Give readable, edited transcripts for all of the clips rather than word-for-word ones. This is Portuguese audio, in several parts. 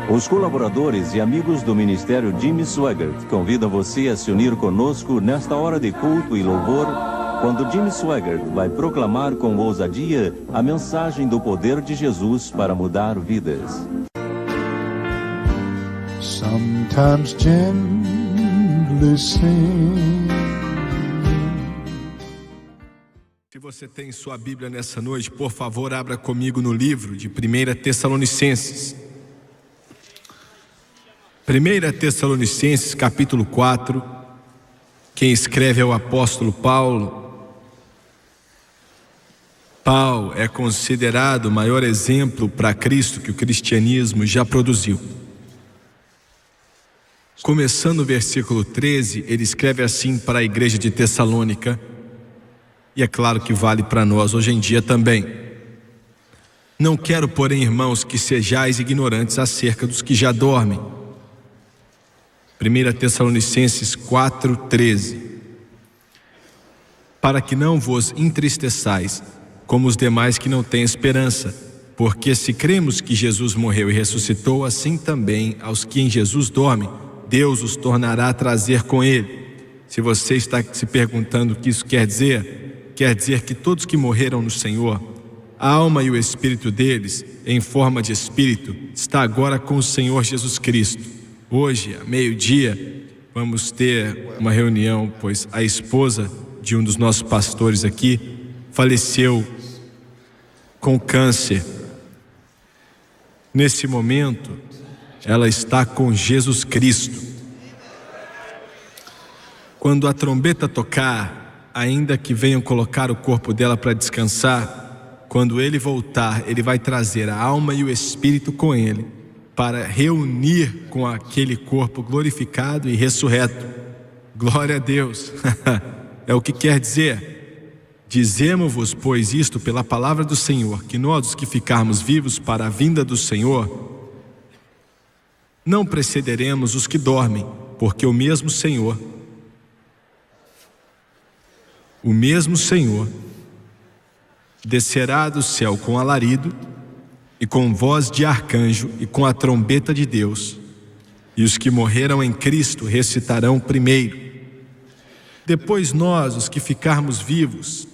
Os colaboradores e amigos do Ministério Jimmy Swaggart convidam você a se unir conosco nesta hora de culto e louvor, quando Jimmy Swaggart vai proclamar com ousadia a mensagem do poder de Jesus para mudar vidas. Sometimes gently sing. Se você tem sua Bíblia nessa noite, por favor, abra comigo no livro de 1 Tessalonicenses. 1 Tessalonicenses, capítulo 4, quem escreve é o apóstolo Paulo. Paulo é considerado o maior exemplo para Cristo que o cristianismo já produziu. Começando o versículo 13, ele escreve assim para a igreja de Tessalônica, e é claro que vale para nós hoje em dia também. Não quero, porém, irmãos, que sejais ignorantes acerca dos que já dormem. 1 Tessalonicenses 4:13. Para que não vos entristeçais, como os demais que não têm esperança, porque se cremos que Jesus morreu e ressuscitou, assim também aos que em Jesus dormem, Deus os tornará a trazer com ele. Se você está se perguntando o que isso quer dizer que todos que morreram no Senhor, a alma e o espírito deles, em forma de espírito, está agora com o Senhor Jesus Cristo. Hoje, à meio-dia, vamos ter uma reunião, pois a esposa de um dos nossos pastores aqui faleceu com câncer. Nesse momento, ela está com Jesus Cristo. Quando a trombeta tocar, ainda que venham colocar o corpo dela para descansar, quando ele voltar, ele vai trazer a alma e o espírito com ele, para reunir com aquele corpo glorificado e ressurreto. Glória a Deus. É o que quer dizer. Dizemos-vos, pois, isto pela palavra do Senhor, que nós, os que ficarmos vivos para a vinda do Senhor, não precederemos os que dormem, porque o mesmo Senhor descerá do céu com alarido, e com voz de arcanjo, e com a trombeta de Deus, e os que morreram em Cristo ressuscitarão primeiro. Depois nós, os que ficarmos vivos,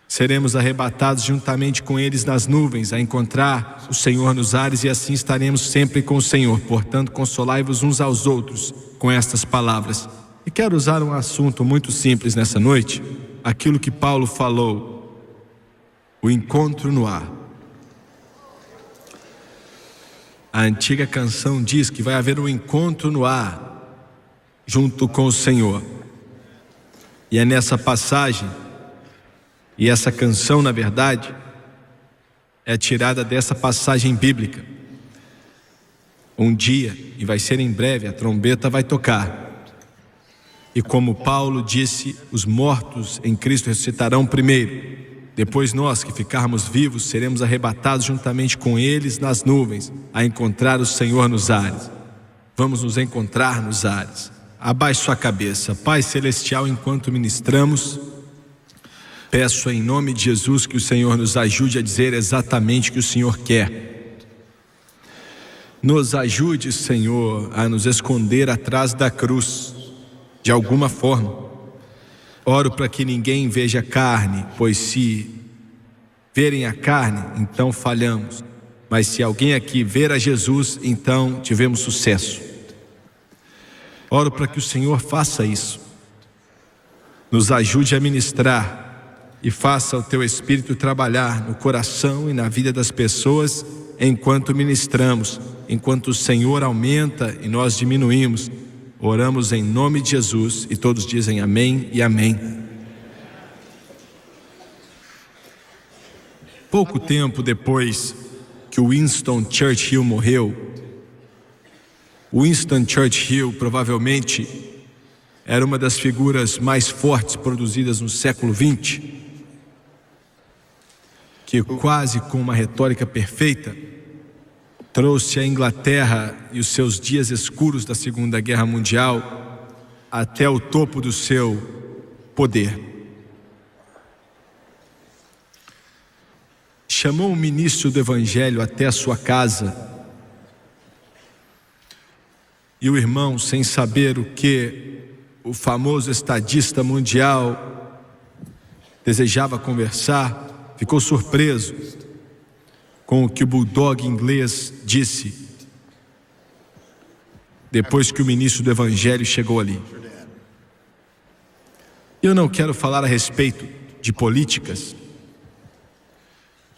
seremos arrebatados juntamente com eles nas nuvens, a encontrar o Senhor nos ares, e assim estaremos sempre com o Senhor. Portanto, consolai-vos uns aos outros com estas palavras. E quero usar um assunto muito simples nessa noite, aquilo que Paulo falou, o encontro no ar. A antiga canção diz que vai haver um encontro no ar, junto com o Senhor. E é nessa passagem, e essa canção, na verdade, é tirada dessa passagem bíblica. Um dia, e vai ser em breve, a trombeta vai tocar. E como Paulo disse, os mortos em Cristo ressuscitarão primeiro. Depois nós, que ficarmos vivos, seremos arrebatados juntamente com eles nas nuvens, a encontrar o Senhor nos ares. Vamos nos encontrar nos ares. Abaixe sua cabeça. Pai Celestial, enquanto ministramos, peço em nome de Jesus que o Senhor nos ajude a dizer exatamente o que o Senhor quer. Nos ajude, Senhor, a nos esconder atrás da cruz, de alguma forma. Oro para que ninguém veja carne, pois se verem a carne, então falhamos. Mas se alguém aqui ver a Jesus, então tivemos sucesso. Oro para que o Senhor faça isso. Nos ajude a ministrar e faça o Teu Espírito trabalhar no coração e na vida das pessoas enquanto ministramos, enquanto o Senhor aumenta e nós diminuímos. Oramos em nome de Jesus e todos dizem amém e amém. Pouco tempo depois que Winston Churchill morreu, Winston Churchill provavelmente era uma das figuras mais fortes produzidas no século XX, que quase com uma retórica perfeita trouxe a Inglaterra e os seus dias escuros da Segunda Guerra Mundial até o topo do seu poder. Chamou um ministro do Evangelho até a sua casa E o irmão, sem saber o que o famoso estadista mundial desejava conversar, ficou surpreso com o que o bulldog inglês disse depois que o ministro do Evangelho chegou ali. Eu não quero falar a respeito de políticas.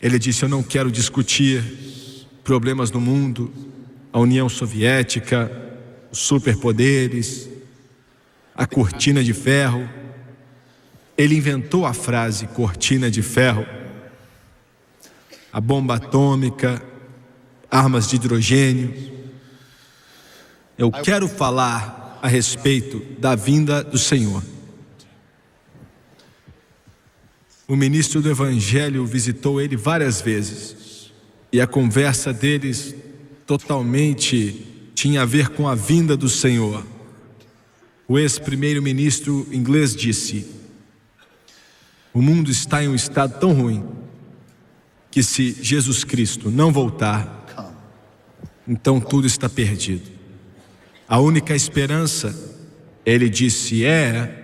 Ele disse: eu não quero discutir problemas no mundo, a União Soviética, os superpoderes, a cortina de ferro. Ele inventou a frase cortina de ferro, a bomba atômica, armas de hidrogênio. Eu quero falar a respeito da vinda do Senhor. O ministro do Evangelho visitou ele várias vezes e a conversa deles totalmente tinha a ver com a vinda do Senhor. O ex-primeiro-ministro inglês disse: o mundo está em um estado tão ruim que se Jesus Cristo não voltar, então tudo está perdido. A única esperança, ele disse, é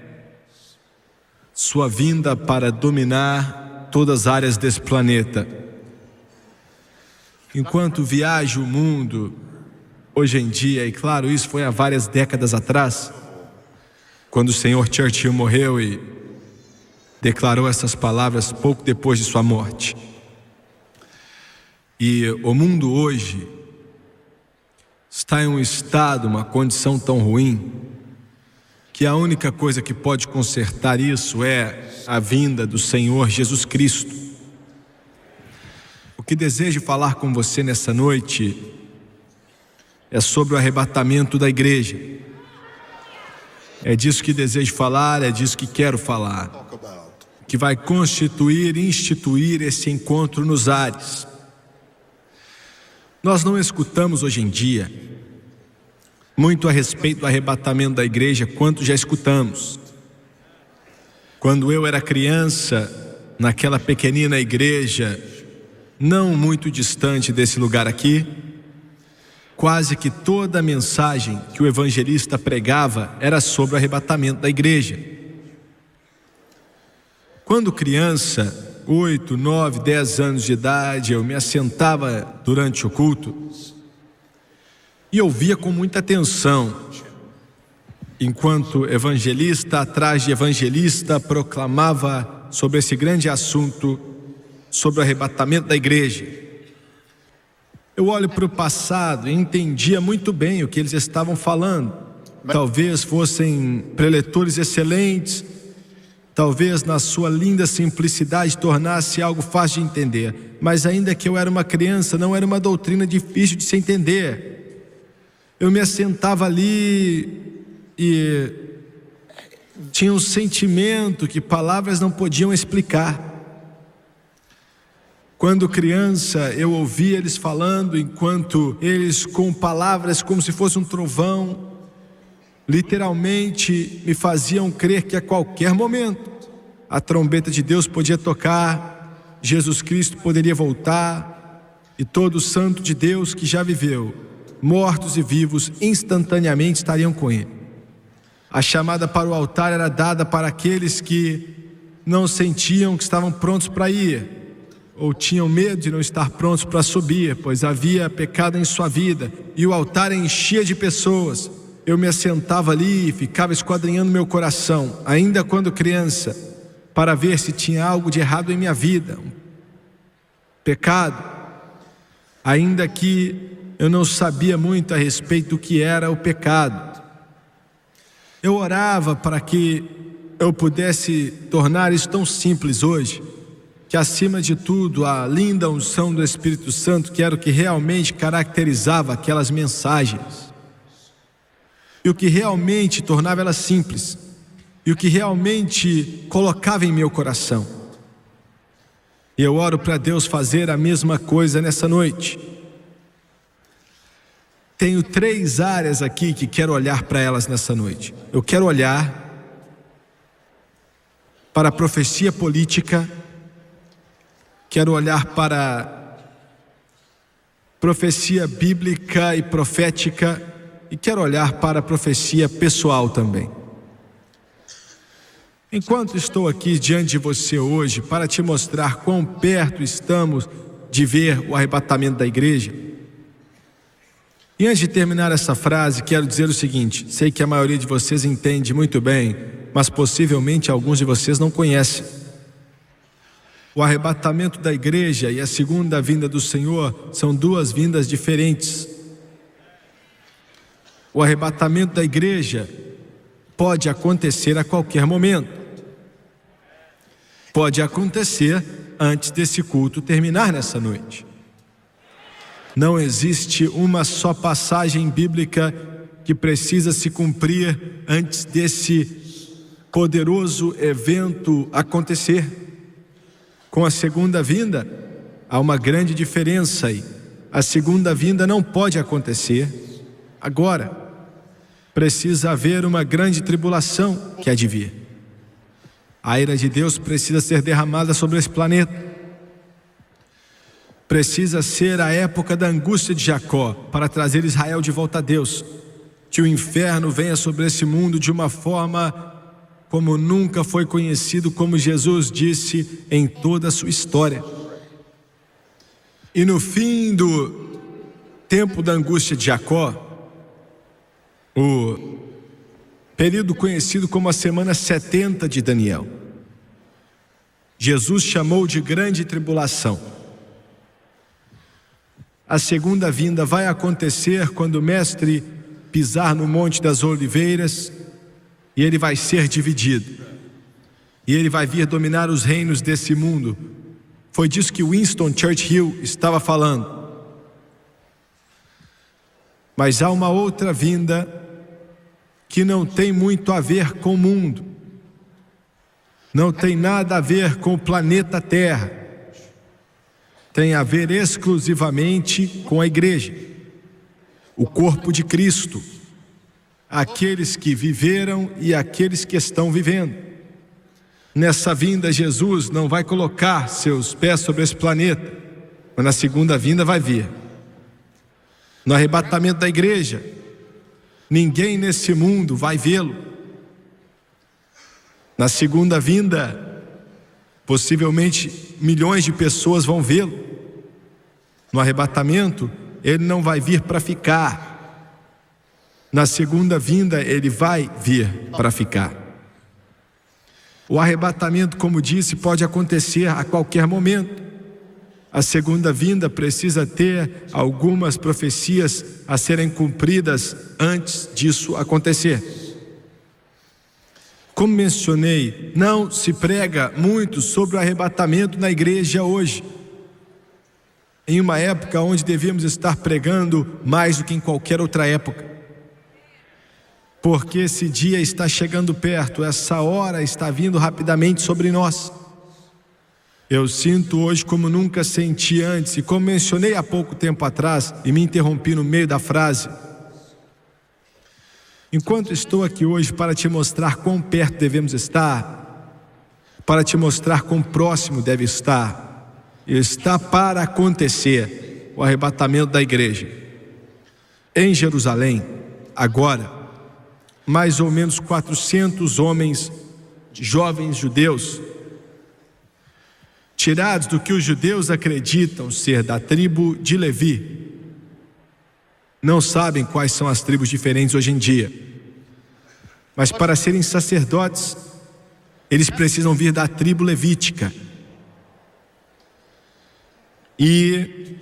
sua vinda para dominar todas as áreas desse planeta. Enquanto viajo o mundo, hoje em dia, e claro, isso foi há várias décadas atrás, quando o senhor Churchill morreu e declarou essas palavras pouco depois de sua morte. E o mundo hoje está em um estado, uma condição tão ruim, que a única coisa que pode consertar isso é a vinda do Senhor Jesus Cristo. O que desejo falar com você nessa noite é sobre o arrebatamento da igreja. É disso que desejo falar, é disso que quero falar, que vai constituir e instituir esse encontro nos ares. Nós não escutamos hoje em dia muito a respeito do arrebatamento da igreja, quanto já escutamos. Quando eu era criança, naquela pequenina igreja, não muito distante desse lugar aqui, quase que toda a mensagem que o evangelista pregava era sobre o arrebatamento da igreja. Quando criança, 8, 9, 10 anos de idade, eu me assentava durante o culto e ouvia com muita atenção, enquanto evangelista atrás de evangelista proclamava sobre esse grande assunto, sobre o arrebatamento da igreja. Eu olho para o passado e entendia muito bem o que eles estavam falando. Talvez fossem preletores excelentes, talvez na sua linda simplicidade tornasse algo fácil de entender, mas ainda que eu era uma criança, não era uma doutrina difícil de se entender. Eu me assentava ali e tinha um sentimento que palavras não podiam explicar. Quando criança, eu ouvia eles falando, enquanto eles com palavras como se fosse um trovão, literalmente me faziam crer que a qualquer momento a trombeta de Deus podia tocar, Jesus Cristo poderia voltar e todo o santo de Deus que já viveu, mortos e vivos, instantaneamente estariam com ele. A chamada para o altar era dada para aqueles que não sentiam que estavam prontos para ir, ou tinham medo de não estar prontos para subir, pois havia pecado em sua vida, e o altar enchia de pessoas. Eu me assentava ali e ficava esquadrinhando meu coração, ainda quando criança, para ver se tinha algo de errado em minha vida, um pecado, ainda que eu não sabia muito a respeito do que era o pecado. Eu orava para que eu pudesse tornar isso tão simples hoje, que acima de tudo a linda unção do Espírito Santo, que era o que realmente caracterizava aquelas mensagens, e o que realmente tornava elas simples, e o que realmente colocava em meu coração. E eu oro para Deus fazer a mesma coisa nessa noite. Tenho 3 áreas aqui que quero olhar para elas nessa noite. Eu quero olhar para a profecia política, quero olhar para profecia bíblica e profética, e quero olhar para a profecia pessoal também. Enquanto estou aqui diante de você hoje para te mostrar quão perto estamos de ver o arrebatamento da igreja, e antes de terminar essa frase, quero dizer o seguinte: sei que a maioria de vocês entende muito bem, mas possivelmente alguns de vocês não conhecem. O arrebatamento da igreja e a segunda vinda do Senhor são duas vindas diferentes. O arrebatamento da igreja pode acontecer a qualquer momento. Pode acontecer antes desse culto terminar nessa noite. Não existe uma só passagem bíblica que precisa se cumprir antes desse poderoso evento acontecer. Com a segunda vinda, há uma grande diferença aí. A segunda vinda não pode acontecer agora. Precisa haver uma grande tribulação que há de vir. A ira de Deus precisa ser derramada sobre esse planeta. Precisa ser a época da angústia de Jacó para trazer Israel de volta a Deus. Que o inferno venha sobre esse mundo de uma forma como nunca foi conhecido, como Jesus disse em toda a sua história. E no fim do tempo da angústia de Jacó, o período conhecido como a semana 70 de Daniel, Jesus chamou de grande tribulação. A segunda vinda vai acontecer quando o mestre pisar no Monte das Oliveiras e ele vai ser dividido. E ele vai vir dominar os reinos desse mundo. Foi disso que Winston Churchill estava falando. Mas há uma outra vinda que não tem muito a ver com o mundo. Não tem nada a ver com o planeta Terra. Tem a ver exclusivamente com a igreja, o corpo de Cristo, aqueles que viveram e aqueles que estão vivendo. Nessa vinda, Jesus não vai colocar seus pés sobre esse planeta, mas na segunda vinda vai vir. No arrebatamento da igreja, ninguém nesse mundo vai vê-lo. Na segunda vinda, possivelmente milhões de pessoas vão vê-lo. No arrebatamento, ele não vai vir para ficar. Na segunda vinda, ele vai vir para ficar. O arrebatamento, como disse, pode acontecer a qualquer momento. A segunda vinda precisa ter algumas profecias a serem cumpridas antes disso acontecer. Como mencionei, não se prega muito sobre o arrebatamento na igreja hoje. Em uma época onde devemos estar pregando mais do que em qualquer outra época. Porque esse dia está chegando perto, essa hora está vindo rapidamente sobre nós. Eu sinto hoje como nunca senti antes, e como mencionei há pouco tempo atrás, e me interrompi no meio da frase. Enquanto estou aqui hoje para te mostrar quão perto devemos estar, para te mostrar quão próximo deve estar, está para acontecer o arrebatamento da igreja. Em Jerusalém, agora, mais ou menos 400 homens, jovens judeus, tirados do que os judeus acreditam ser da tribo de Levi. Não sabem quais são as tribos diferentes hoje em dia, mas para serem sacerdotes, eles precisam vir da tribo levítica. E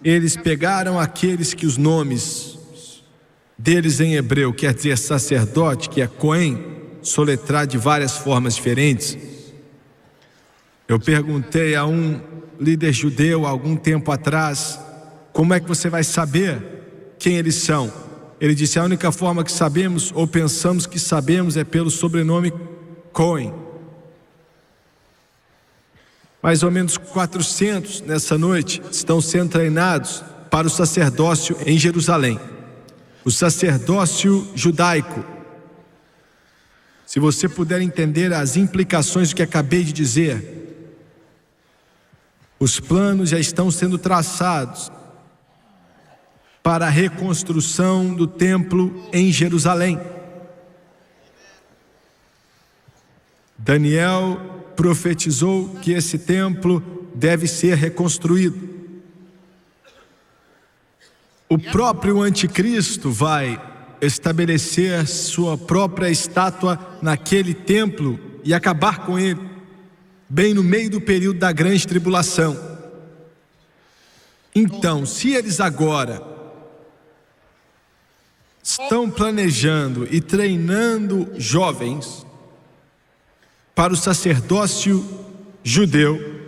eles pegaram aqueles que os nomes deles em hebreu quer dizer sacerdote, que é Cohen, soletrado de várias formas diferentes. Eu perguntei a um líder judeu há algum tempo atrás, como é que você vai saber quem eles são? Ele disse: a única forma que sabemos ou pensamos que sabemos é pelo sobrenome Cohen. Mais ou menos 400 nessa noite estão sendo treinados para o sacerdócio em Jerusalém. O sacerdócio judaico. Se você puder entender as implicações do que acabei de dizer, os planos já estão sendo traçados para a reconstrução do templo em Jerusalém. Daniel profetizou que esse templo deve ser reconstruído. O próprio anticristo vai estabelecer sua própria estátua naquele templo e acabar com ele, bem no meio do período da grande tribulação. Então, se eles agora estão planejando e treinando jovens para o sacerdócio judeu,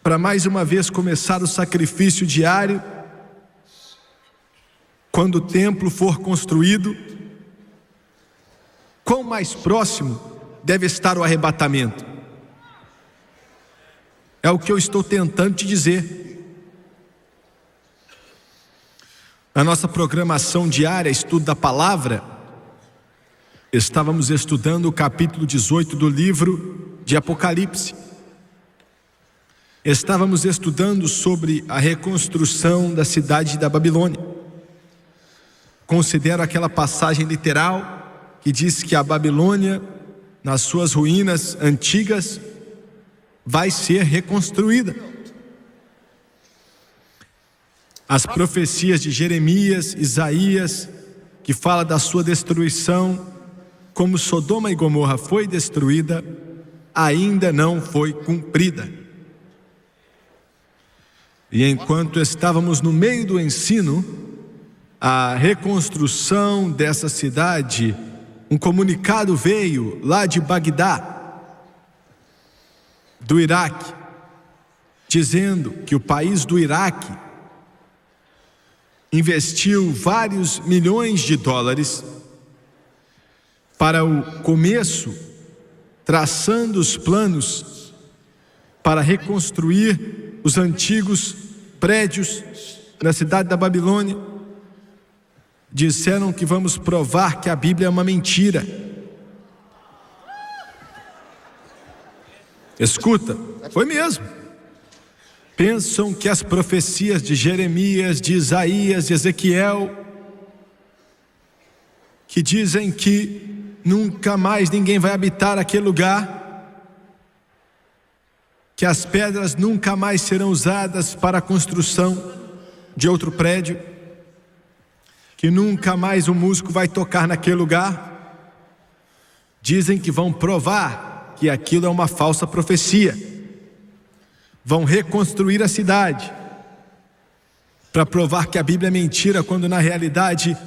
para mais uma vez começar o sacrifício diário, quando o templo for construído, quão mais próximo deve estar o arrebatamento? É o que eu estou tentando te dizer. Na nossa programação diária, estudo da palavra, estávamos estudando o capítulo 18 do livro de Apocalipse. Estávamos estudando sobre a reconstrução da cidade da Babilônia. Considero aquela passagem literal que diz que a Babilônia, nas suas ruínas antigas, vai ser reconstruída. As profecias de Jeremias, Isaías, que fala da sua destruição, como Sodoma e Gomorra foi destruída, ainda não foi cumprida. E enquanto estávamos no meio do ensino, a reconstrução dessa cidade, um comunicado veio lá de Bagdá, do Iraque, dizendo que o país do Iraque investiu vários milhões de dólares para o começo, traçando os planos para reconstruir os antigos prédios na cidade da Babilônia. Disseram que vamos provar que a Bíblia é uma mentira. Escuta, foi mesmo. Pensam que as profecias de Jeremias, de Isaías, de Ezequiel, que dizem que nunca mais ninguém vai habitar aquele lugar, que as pedras nunca mais serão usadas para a construção de outro prédio, que nunca mais o músico vai tocar naquele lugar. Dizem que vão provar que aquilo é uma falsa profecia. Vão reconstruir a cidade para provar que a Bíblia é mentira, quando na realidade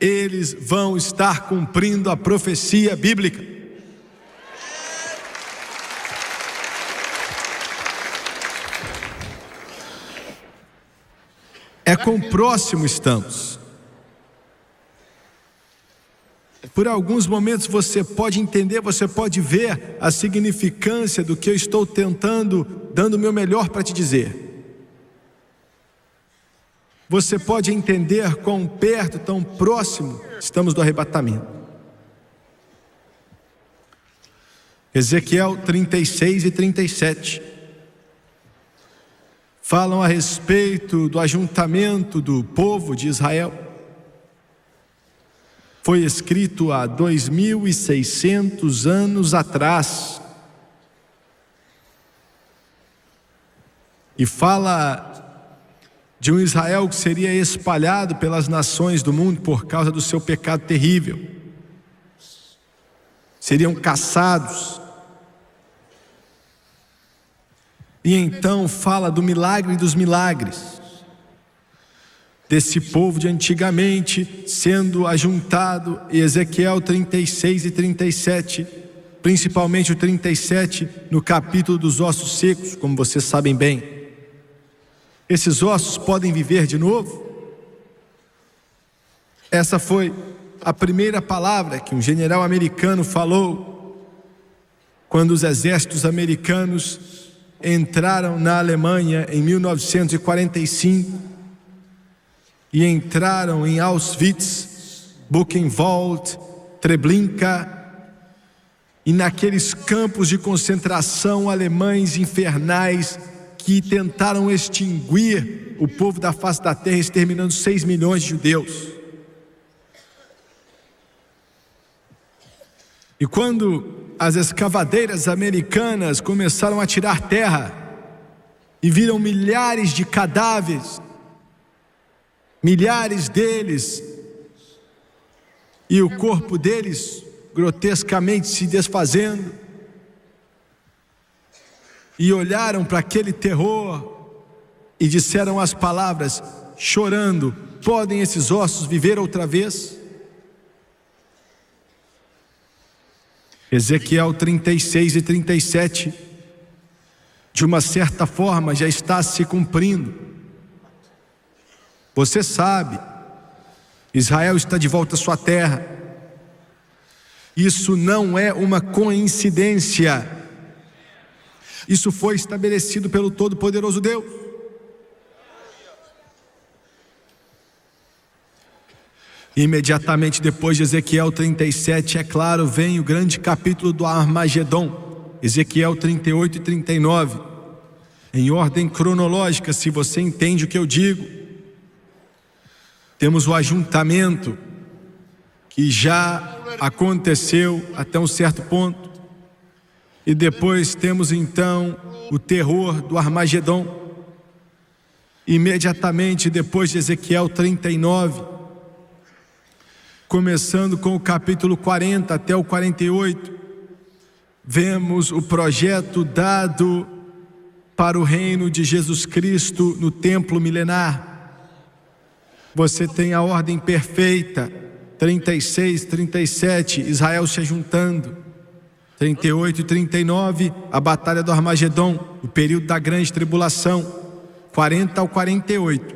eles vão estar cumprindo a profecia bíblica. É quão próximo estamos. Por alguns momentos você pode entender, você pode ver a significância do que eu estou tentando, dando o meu melhor para te dizer. Você pode entender quão perto, tão próximo estamos do arrebatamento. Ezequiel 36 e 37 falam a respeito do ajuntamento do povo de Israel. Foi escrito há 2.600 anos atrás. E fala de um Israel que seria espalhado pelas nações do mundo por causa do seu pecado terrível. Seriam caçados. E então fala do milagre dos milagres, desse povo de antigamente sendo ajuntado. E Ezequiel 36 e 37, principalmente o 37, no capítulo dos ossos secos, como vocês sabem bem. Esses ossos podem viver de novo? Essa foi a primeira palavra que um general americano falou quando os exércitos americanos entraram na Alemanha em 1945 e entraram em Auschwitz, Buchenwald, Treblinka, e naqueles campos de concentração alemães infernais que tentaram extinguir o povo da face da terra, exterminando 6 milhões de judeus. E quando as escavadeiras americanas começaram a tirar terra e viram milhares de cadáveres, milhares deles, e o corpo deles grotescamente se desfazendo, e olharam para aquele terror e disseram as palavras, chorando: podem esses ossos viver outra vez? Ezequiel 36 e 37, de uma certa forma já está se cumprindo. Você sabe, Israel está de volta à sua terra. Isso não é uma coincidência. Isso foi estabelecido pelo Todo-Poderoso Deus. Imediatamente depois de Ezequiel 37, é claro, vem o grande capítulo do Armagedon, Ezequiel 38 e 39, em ordem cronológica, se você entende o que eu digo. Temos o ajuntamento, que já aconteceu até um certo ponto, e depois temos então o terror do Armagedon. Imediatamente depois de Ezequiel 39, começando com o capítulo 40 até o 48, vemos o projeto dado para o reino de Jesus Cristo no templo milenar. Você tem a ordem perfeita, 36, 37, Israel se ajuntando, 38 e 39, a batalha do Armagedon, o período da grande tribulação, 40 ao 48,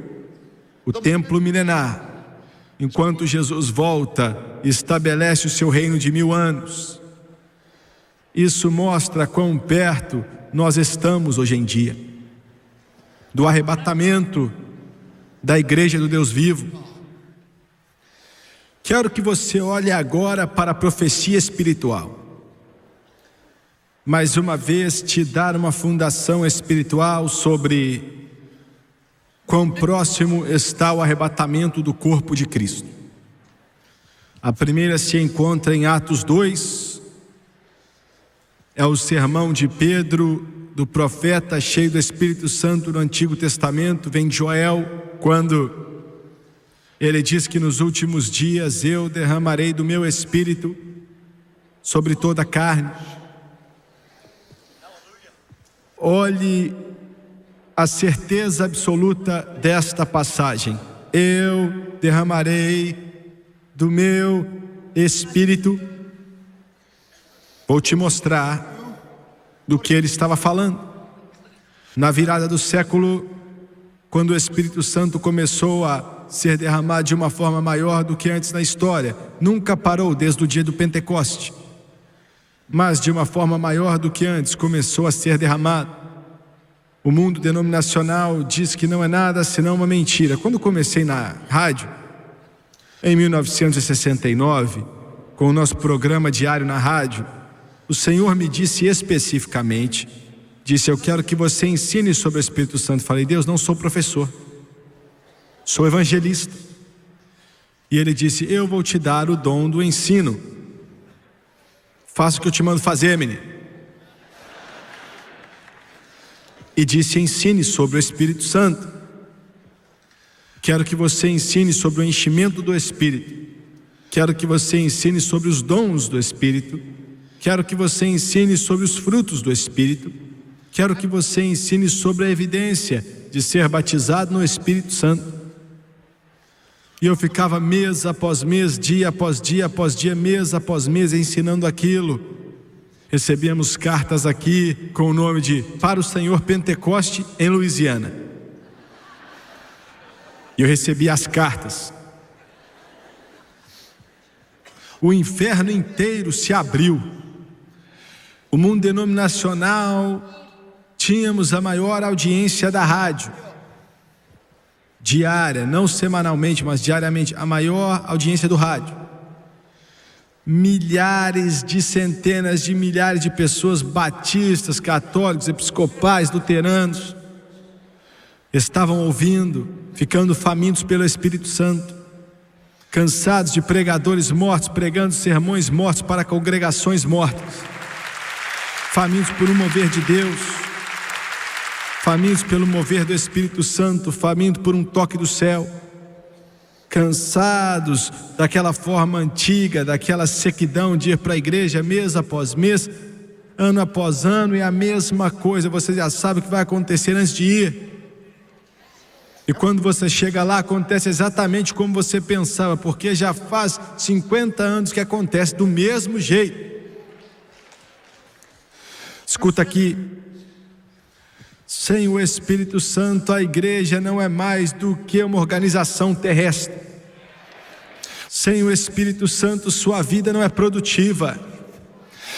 o templo milenar. Enquanto Jesus volta e estabelece o seu reino de 1000 anos. Isso mostra quão perto nós estamos hoje em dia do arrebatamento da igreja do Deus vivo. Quero que você olhe agora para a profecia espiritual. Mais uma vez te dar uma fundação espiritual sobre quão próximo está o arrebatamento do corpo de Cristo. A primeira se encontra em Atos 2, é o sermão de Pedro, do profeta cheio do Espírito Santo no Antigo Testamento, vem de Joel, quando ele diz que nos últimos dias eu derramarei do meu Espírito sobre toda a carne. Olhe a certeza absoluta desta passagem: eu derramarei do meu Espírito. Vou te mostrar do que ele estava falando. Na virada do século, quando o Espírito Santo começou a ser derramado de uma forma maior do que antes na história, nunca parou desde o dia do Pentecoste, mas de uma forma maior do que antes começou a ser derramado. O mundo denominacional diz que não é nada senão uma mentira. Quando comecei na rádio, em 1969, com o nosso programa diário na rádio, o Senhor me disse especificamente, disse: eu quero que você ensine sobre o Espírito Santo. Falei: Deus, não sou professor, sou evangelista. E ele disse: eu vou te dar o dom do ensino. Faça o que eu te mando fazer, menino. E disse: ensine sobre o Espírito Santo. Quero que você ensine sobre o enchimento do Espírito. Quero que você ensine sobre os dons do Espírito. Quero que você ensine sobre os frutos do Espírito. Quero que você ensine sobre a evidência de ser batizado no Espírito Santo. E eu ficava mês após mês, dia após dia após dia, mês após mês, ensinando aquilo. Recebíamos cartas aqui com o nome de Para o Senhor Pentecoste em Louisiana. E eu recebi as cartas. O inferno inteiro se abriu. O mundo denominacional, tínhamos a maior audiência da rádio. Diária, não semanalmente, mas diariamente, a maior audiência do rádio. Milhares de centenas de milhares de pessoas, batistas, católicos, episcopais, luteranos, estavam ouvindo, ficando famintos pelo Espírito Santo, cansados de pregadores mortos, pregando sermões mortos para congregações mortas, famintos por um mover de Deus, famintos pelo mover do Espírito Santo, famintos por um toque do céu, cansados daquela forma antiga, daquela sequidão de ir para a igreja mês após mês, ano após ano, e a mesma coisa. Você já sabe o que vai acontecer antes de ir, e quando você chega lá acontece exatamente como você pensava, porque já faz 50 anos que acontece do mesmo jeito. Escuta aqui, sem o Espírito Santo a igreja não é mais do que uma organização terrestre. Sem o Espírito Santo sua vida não é produtiva.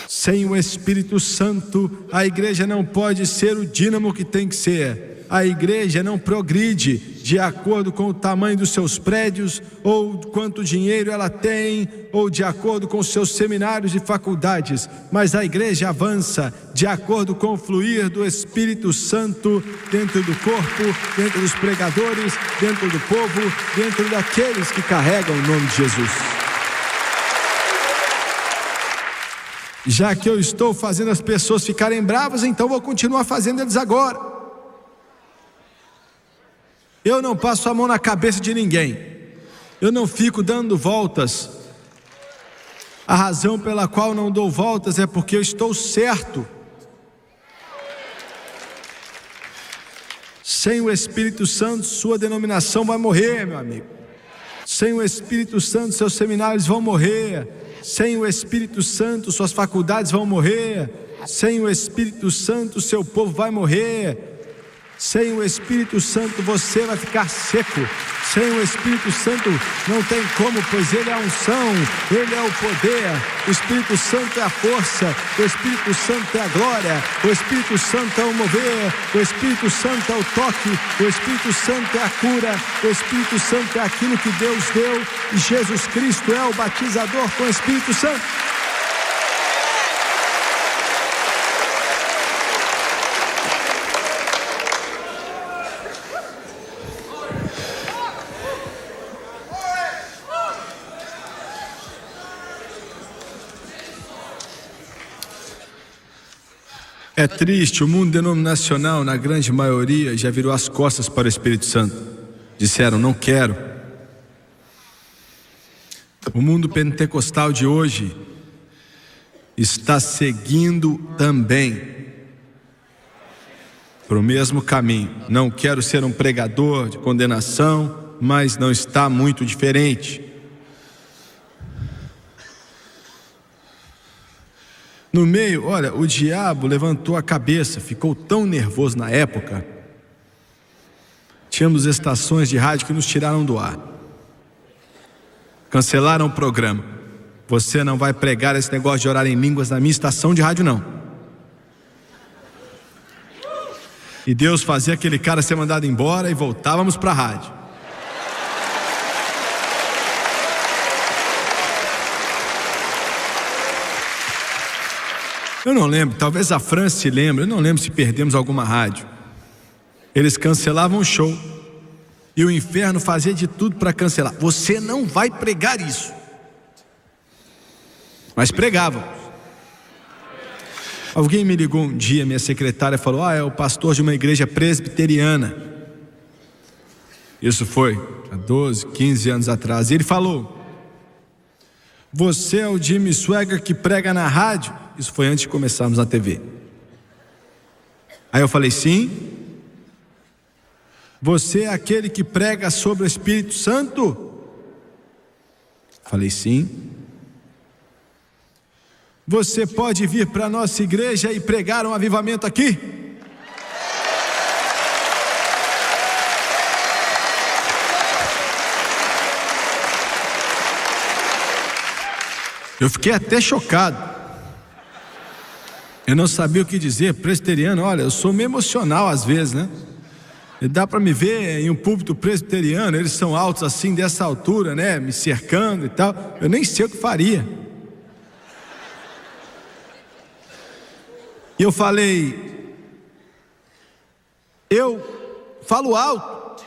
Sem o Espírito Santo a igreja não pode ser o dínamo que tem que ser. A igreja não progride de acordo com o tamanho dos seus prédios, ou quanto dinheiro ela tem, ou de acordo com os seus seminários e faculdades, mas a igreja avança de acordo com o fluir do Espírito Santo dentro do corpo, dentro dos pregadores, dentro do povo, dentro daqueles que carregam o nome de Jesus. Já que eu estou fazendo as pessoas ficarem bravas, então vou continuar fazendo eles agora. Eu não passo a mão na cabeça de ninguém. Eu não fico dando voltas. A razão pela qual não dou voltas é porque eu estou certo. Sem o Espírito Santo, sua denominação vai morrer, meu amigo. Sem o Espírito Santo, seus seminários vão morrer. Sem o Espírito Santo, suas faculdades vão morrer. Sem o Espírito Santo, seu povo vai morrer. Sem o Espírito Santo você vai ficar seco. Sem o Espírito Santo não tem como, pois Ele é a unção, Ele é o poder. O Espírito Santo é a força, o Espírito Santo é a glória, o Espírito Santo é o mover, o Espírito Santo é o toque, o Espírito Santo é a cura, o Espírito Santo é aquilo que Deus deu, e Jesus Cristo é o batizador com o Espírito Santo. É triste, o mundo denominacional, na grande maioria, já virou as costas para o Espírito Santo. Disseram, não quero. O mundo pentecostal de hoje está seguindo também para o mesmo caminho. Não quero ser um pregador de condenação, mas não está muito diferente. No meio, olha, o diabo levantou a cabeça, ficou tão nervoso na época. Tínhamos estações de rádio que nos tiraram do ar. Cancelaram o programa. Você não vai pregar esse negócio de orar em línguas na minha estação de rádio, não. E Deus fazia aquele cara ser mandado embora e voltávamos para a rádio. Eu não lembro, talvez a França se lembre, eu não lembro se perdemos alguma rádio. Eles cancelavam o show e o inferno fazia de tudo para cancelar. Você não vai pregar isso. Mas pregavam. Alguém me ligou um dia, minha secretária falou, é o pastor de uma igreja presbiteriana. Isso foi há 12, 15 anos atrás. E ele falou, você é o Jimmy Swaggart que prega na rádio? Isso foi antes de começarmos na TV. Aí eu falei, sim. Você é aquele que prega sobre o Espírito Santo? Falei, sim. Você pode vir para a nossa igreja e pregar um avivamento aqui? Eu fiquei até chocado. Eu não sabia o que dizer. Presbiteriano, olha, eu sou meio emocional às vezes, né? E dá para me ver em um púlpito presbiteriano, eles são altos assim, dessa altura, né? Me cercando e tal. Eu nem sei o que faria. E eu falei, eu falo alto.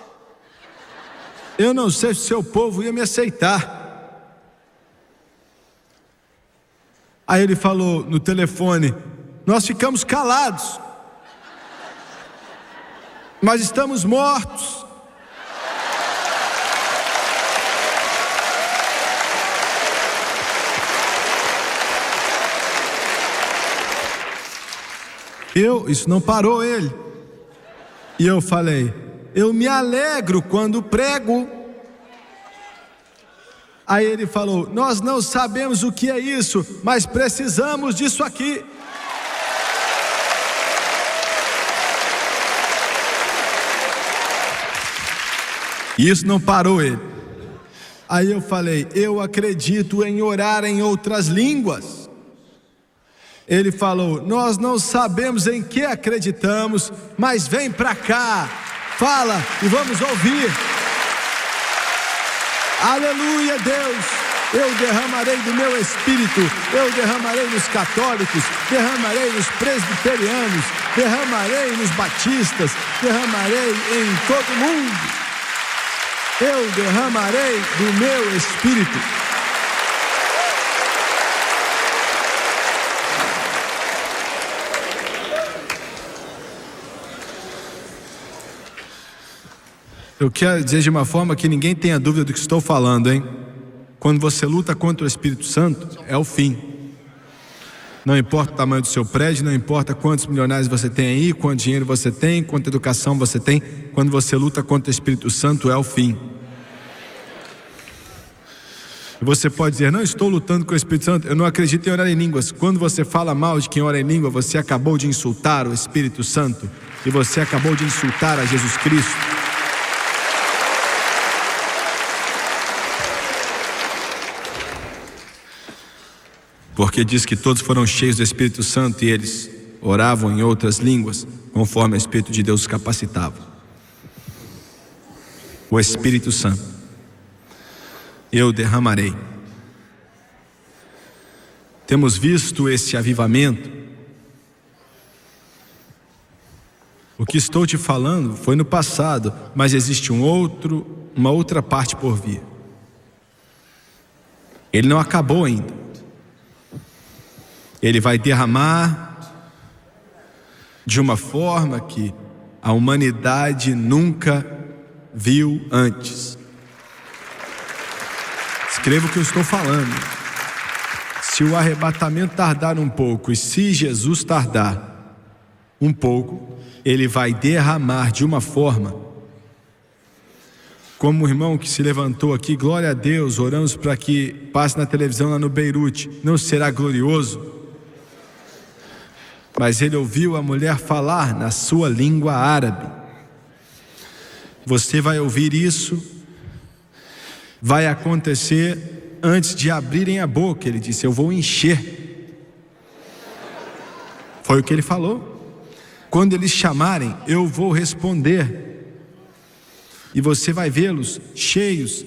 Eu não sei se o seu povo ia me aceitar. Aí ele falou no telefone: nós ficamos calados, mas estamos mortos. Isso não parou ele. E eu falei: eu me alegro quando prego. Aí ele falou: nós não sabemos o que é isso, mas precisamos disso aqui. E isso não parou ele. Aí eu falei: eu acredito em orar em outras línguas. Ele falou: nós não sabemos em que acreditamos, mas vem pra cá, fala e vamos ouvir. Aleluia, Deus. Eu derramarei do meu espírito, eu derramarei nos católicos, derramarei nos presbiterianos, derramarei nos batistas, derramarei em todo mundo. Eu derramarei do meu espírito. Eu quero dizer de uma forma que ninguém tenha dúvida do que estou falando, hein? Quando você luta contra o Espírito Santo, é o fim. Não importa o tamanho do seu prédio, não importa quantos milionários você tem aí, quanto dinheiro você tem, quanta educação você tem. Quando você luta contra o Espírito Santo, é o fim. Você pode dizer: não estou lutando com o Espírito Santo, eu não acredito em orar em línguas. Quando você fala mal de quem ora em língua, você acabou de insultar o Espírito Santo, e você acabou de insultar a Jesus Cristo. Porque diz que todos foram cheios do Espírito Santo e eles oravam em outras línguas, conforme o Espírito de Deus os capacitava. O Espírito Santo, eu derramarei. Temos visto esse avivamento. O que estou te falando foi no passado, mas existe uma outra parte por vir. Ele não acabou ainda. Ele vai derramar de uma forma que a humanidade nunca viu antes. Escreva o que eu estou falando. Se o arrebatamento tardar um pouco, e se Jesus tardar um pouco, ele vai derramar de uma forma, como o irmão que se levantou aqui, glória a Deus, oramos para que passe na televisão lá no Beirute. Não será glorioso? Mas ele ouviu a mulher falar na sua língua árabe. Você vai ouvir isso, vai acontecer antes de abrirem a boca. Ele disse: eu vou encher. Foi o que ele falou. Quando eles chamarem, eu vou responder. E você vai vê-los cheios.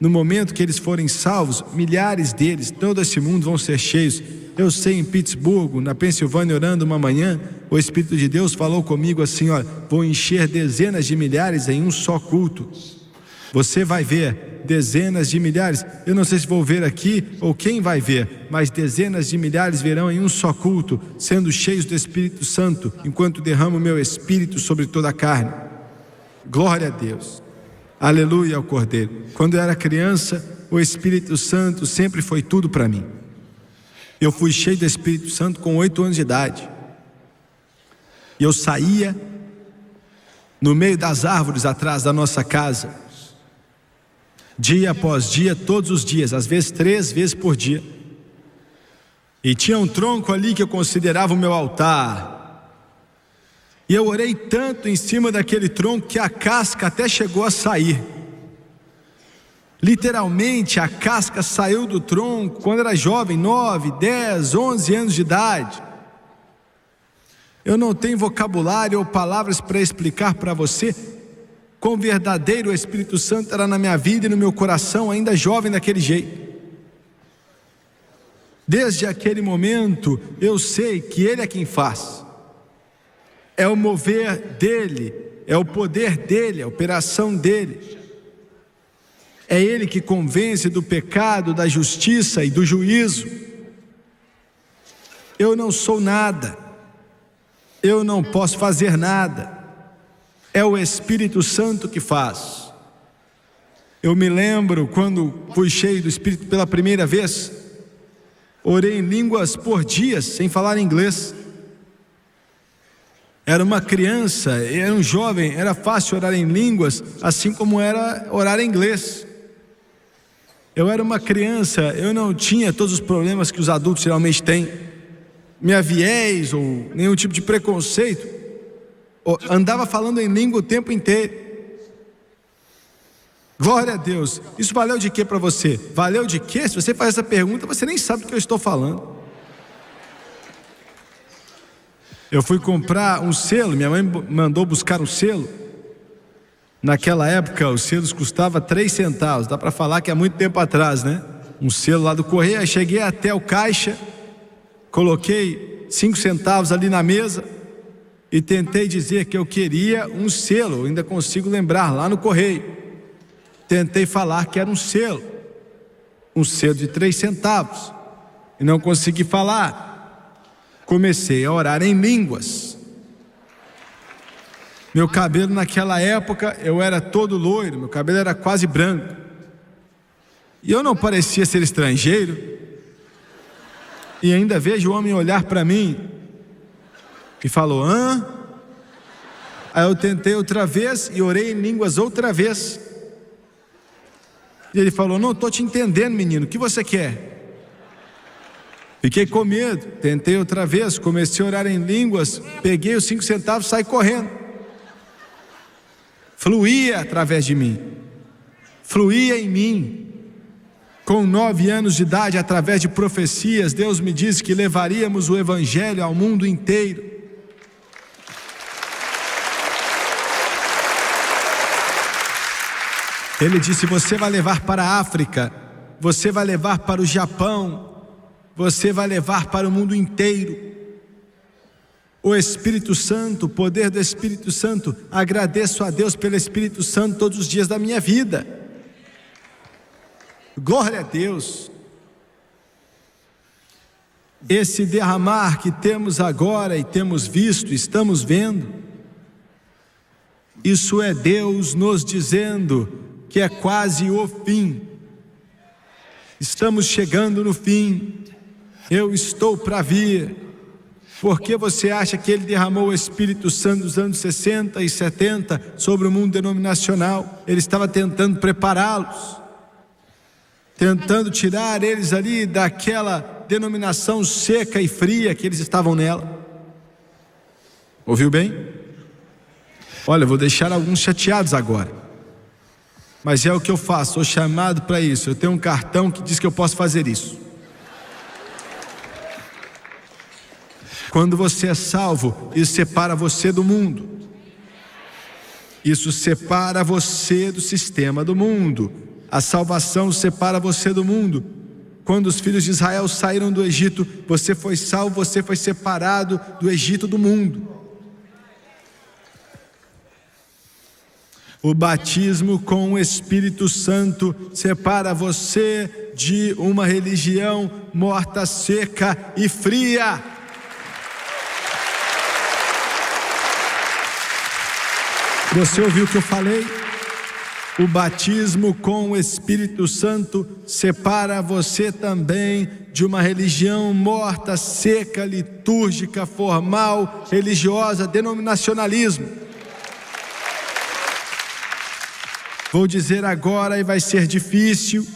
No momento que eles forem salvos, milhares deles, todo esse mundo vão ser cheios. Eu sei, em Pittsburgh, na Pensilvânia, orando uma manhã, o Espírito de Deus falou comigo assim: ó, vou encher dezenas de milhares em um só culto. Você vai ver dezenas de milhares. Eu não sei se vou ver aqui ou quem vai ver, mas dezenas de milhares verão em um só culto, sendo cheios do Espírito Santo, enquanto derramo o meu Espírito sobre toda a carne. Glória a Deus. Aleluia ao Cordeiro. Quando eu era criança, o Espírito Santo sempre foi tudo para mim. Eu fui cheio do Espírito Santo com 8 anos de idade. E eu saía no meio das árvores atrás da nossa casa, dia após dia, todos os dias, às vezes 3 vezes por dia. E tinha um tronco ali que eu considerava o meu altar. E eu orei tanto em cima daquele tronco que a casca até chegou a sair. Literalmente a casca saiu do tronco quando era jovem, 9, 10, 11 anos de idade. Eu não tenho vocabulário ou palavras para explicar para você quão verdadeiro o Espírito Santo era na minha vida e no meu coração, ainda jovem daquele jeito. Desde aquele momento eu sei que Ele é quem faz. É o mover dEle, é o poder dele, a operação dele. É ele que convence do pecado, da justiça e do juízo. Eu não sou nada, eu não posso fazer nada, é o Espírito Santo que faz. Eu me lembro quando fui cheio do Espírito pela primeira vez, orei em línguas por dias, sem falar inglês. Era uma criança, era um jovem, era fácil orar em línguas, assim como era orar em inglês. Eu era uma criança, eu não tinha todos os problemas que os adultos geralmente têm, minha viés ou nenhum tipo de preconceito. Andava falando em língua o tempo inteiro. Glória a Deus. Isso valeu de quê para você? Valeu de quê? Se você faz essa pergunta, você nem sabe do que eu estou falando. Eu fui comprar um selo, minha mãe mandou buscar um selo. Naquela época os selos custavam 3 centavos, dá para falar que é muito tempo atrás, né? Um selo lá do correio. Aí cheguei até o caixa, coloquei 5 centavos ali na mesa e tentei dizer que eu queria um selo. Eu ainda consigo lembrar, lá no correio. Tentei falar que era um selo de 3 centavos, e não consegui falar. Comecei a orar em línguas. Meu cabelo naquela época, eu era todo loiro, meu cabelo era quase branco, e eu não parecia ser estrangeiro, e ainda vejo o homem olhar para mim e falou: hã? Aí eu tentei outra vez e orei em línguas outra vez, e ele falou: não estou te entendendo, menino, o que você quer? Fiquei com medo, tentei outra vez, comecei a orar em línguas, peguei os 5 centavos e saí correndo. Fluía através de mim, fluía em mim. Com 9 anos de idade, através de profecias, Deus me disse que levaríamos o Evangelho ao mundo inteiro. Ele disse: você vai levar para a África, você vai levar para o Japão, você vai levar para o mundo inteiro. O Espírito Santo, o poder do Espírito Santo, agradeço a Deus pelo Espírito Santo todos os dias da minha vida. Glória a Deus. Esse derramar que temos agora e temos visto, estamos vendo, isso é Deus nos dizendo que é quase o fim. Estamos chegando no fim. Eu estou para vir. Por que você acha que Ele derramou o Espírito Santo nos anos 60 e 70 sobre o mundo denominacional? Ele estava tentando prepará-los, tentando tirar eles ali daquela denominação seca e fria que eles estavam nela. Ouviu bem? Olha, eu vou deixar alguns chateados agora, mas é o que eu faço, sou chamado para isso. Eu tenho um cartão que diz que eu posso fazer isso. Quando você é salvo, isso separa você do mundo. Isso separa você do sistema do mundo. A salvação separa você do mundo. Quando os filhos de Israel saíram do Egito, você foi salvo, você foi separado do Egito, do mundo. O batismo com o Espírito Santo separa você de uma religião morta, seca e fria. Você ouviu o que eu falei? O batismo com o Espírito Santo separa você também de uma religião morta, seca, litúrgica, formal, religiosa, denominacionalismo. Vou dizer agora e vai ser difícil,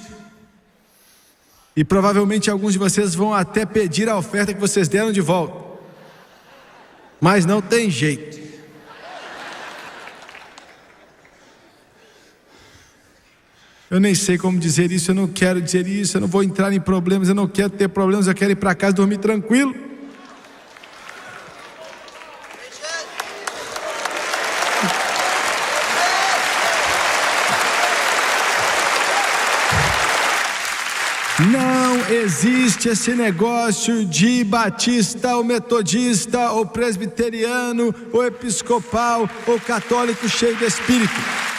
e provavelmente alguns de vocês vão até pedir a oferta que vocês deram de volta, mas não tem jeito. Eu nem sei como dizer isso, eu não quero dizer isso, eu não vou entrar em problemas, eu não quero ter problemas, eu quero ir para casa dormir tranquilo. Não existe esse negócio de batista ou metodista ou presbiteriano ou episcopal ou católico cheio do Espírito.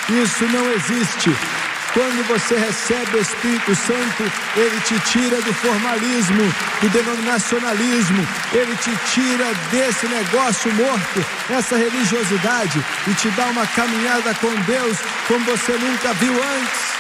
Isso não existe. Quando você recebe o Espírito Santo, Ele te tira do formalismo, do denominacionalismo, Ele te tira desse negócio morto, essa religiosidade, e te dá uma caminhada com Deus como você nunca viu antes.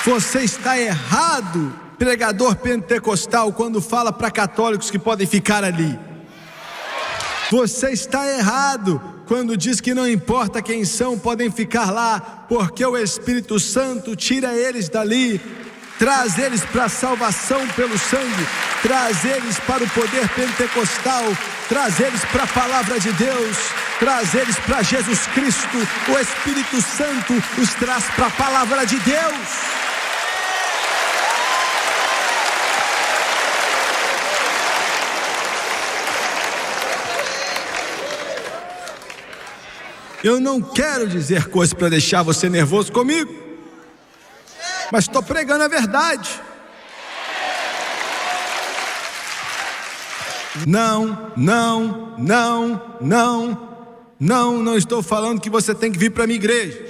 Você está errado, pregador pentecostal, quando fala para católicos que podem ficar ali. Você está errado quando diz que não importa quem são, podem ficar lá, porque o Espírito Santo tira eles dali, traz eles para a salvação pelo sangue, traz eles para o poder pentecostal, traz eles para a palavra de Deus, traz eles para Jesus Cristo. O Espírito Santo os traz para a palavra de Deus. Eu não quero dizer coisas para deixar você nervoso comigo, mas estou pregando a verdade. Não estou falando que você tem que vir para a minha igreja.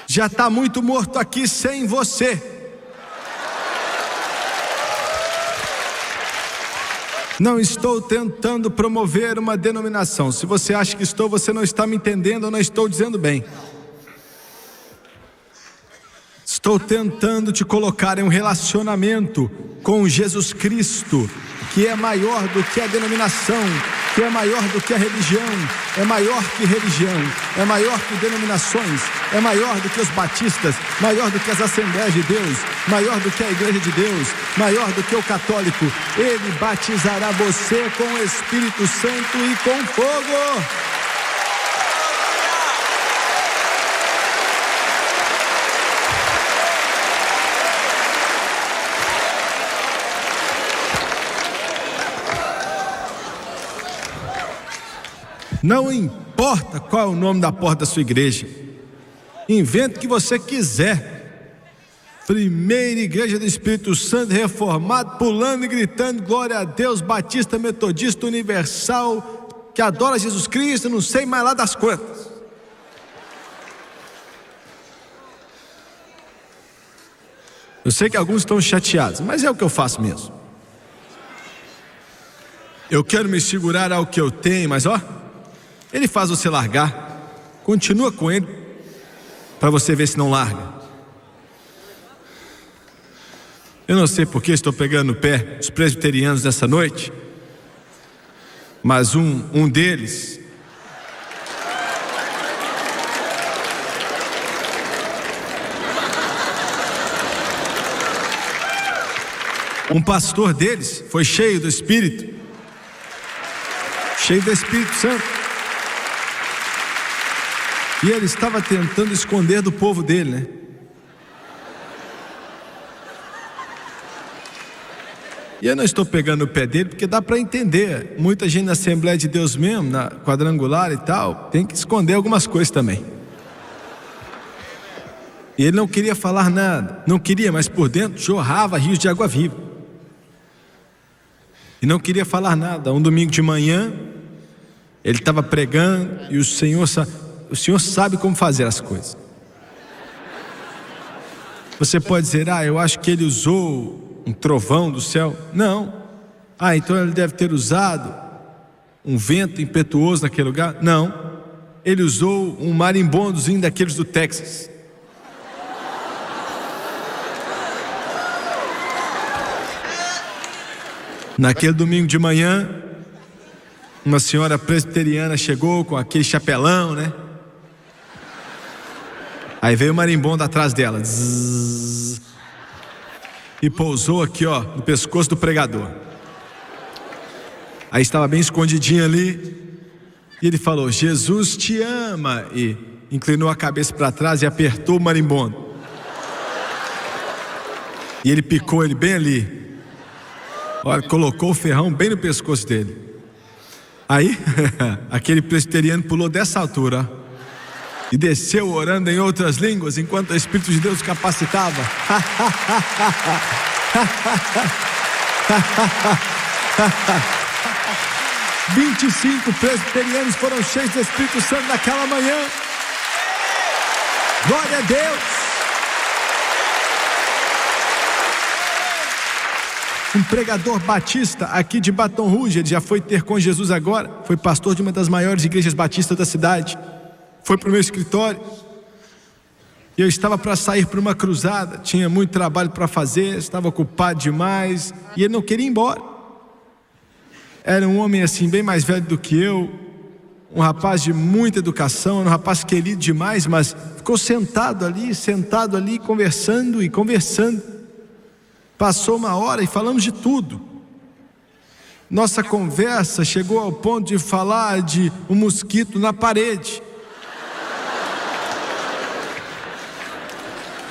Já está muito morto aqui sem você. Não estou tentando promover uma denominação. Se você acha que estou, você não está me entendendo, eu não estou dizendo bem. Estou tentando te colocar em um relacionamento com Jesus Cristo, que é maior do que a denominação, que é maior do que a religião, é maior que religião, é maior que denominações, é maior do que os batistas, maior do que as Assembleias de Deus, maior do que a Igreja de Deus, maior do que o católico. Ele batizará você com o Espírito Santo e com fogo. Não importa qual é o nome da porta da sua igreja, invente o que você quiser. Primeira Igreja do Espírito Santo, reformado, pulando e gritando glória a Deus, batista, metodista, universal, que adora Jesus Cristo, não sei mais lá das quantas. Eu sei que alguns estão chateados, mas é o que eu faço mesmo. Eu quero me segurar ao que eu tenho, mas Ele faz você largar. Continua com Ele, para você ver se não larga. Eu não sei porque estou pegando no pé dos presbiterianos nessa noite, mas um deles um pastor deles foi cheio do Espírito Santo. E ele estava tentando esconder do povo dele, né? E eu não estou pegando o pé dele, porque dá para entender. Muita gente na Assembleia de Deus mesmo, na quadrangular e tal, tem que esconder algumas coisas também. E ele não queria falar nada. Não queria, mas por dentro jorrava rios de água viva. E não queria falar nada. Um domingo de manhã, ele estava pregando e o Senhor sabe como fazer as coisas. Você pode dizer, eu acho que ele usou um trovão do céu. Não. Então ele deve ter usado um vento impetuoso naquele lugar. Não. Ele usou um marimbondozinho daqueles do Texas. Naquele domingo de manhã, uma senhora presbiteriana chegou com aquele chapelão, né? Aí veio o marimbondo atrás dela, zzz, e pousou aqui, no pescoço do pregador. Aí estava bem escondidinho ali. E ele falou: Jesus te ama. E inclinou a cabeça para trás e apertou o marimbondo. E ele picou ele bem ali. Olha, colocou o ferrão bem no pescoço dele. Aí, aquele presbiteriano pulou dessa altura e desceu orando em outras línguas enquanto o Espírito de Deus capacitava. 25 presbiterianos foram cheios do Espírito Santo naquela manhã. Glória a Deus. Um pregador batista aqui de Baton Rouge, ele já foi ter com Jesus agora, foi pastor de uma das maiores igrejas batistas da cidade. Foi para o meu escritório. E eu estava para sair para uma cruzada, tinha muito trabalho para fazer, estava ocupado demais, e ele não queria ir embora. Era um homem assim, bem mais velho do que eu, um rapaz de muita educação, um rapaz querido demais, mas ficou sentado ali, conversando e conversando. Passou uma hora e falamos de tudo. Nossa conversa chegou ao ponto de falar de um mosquito na parede.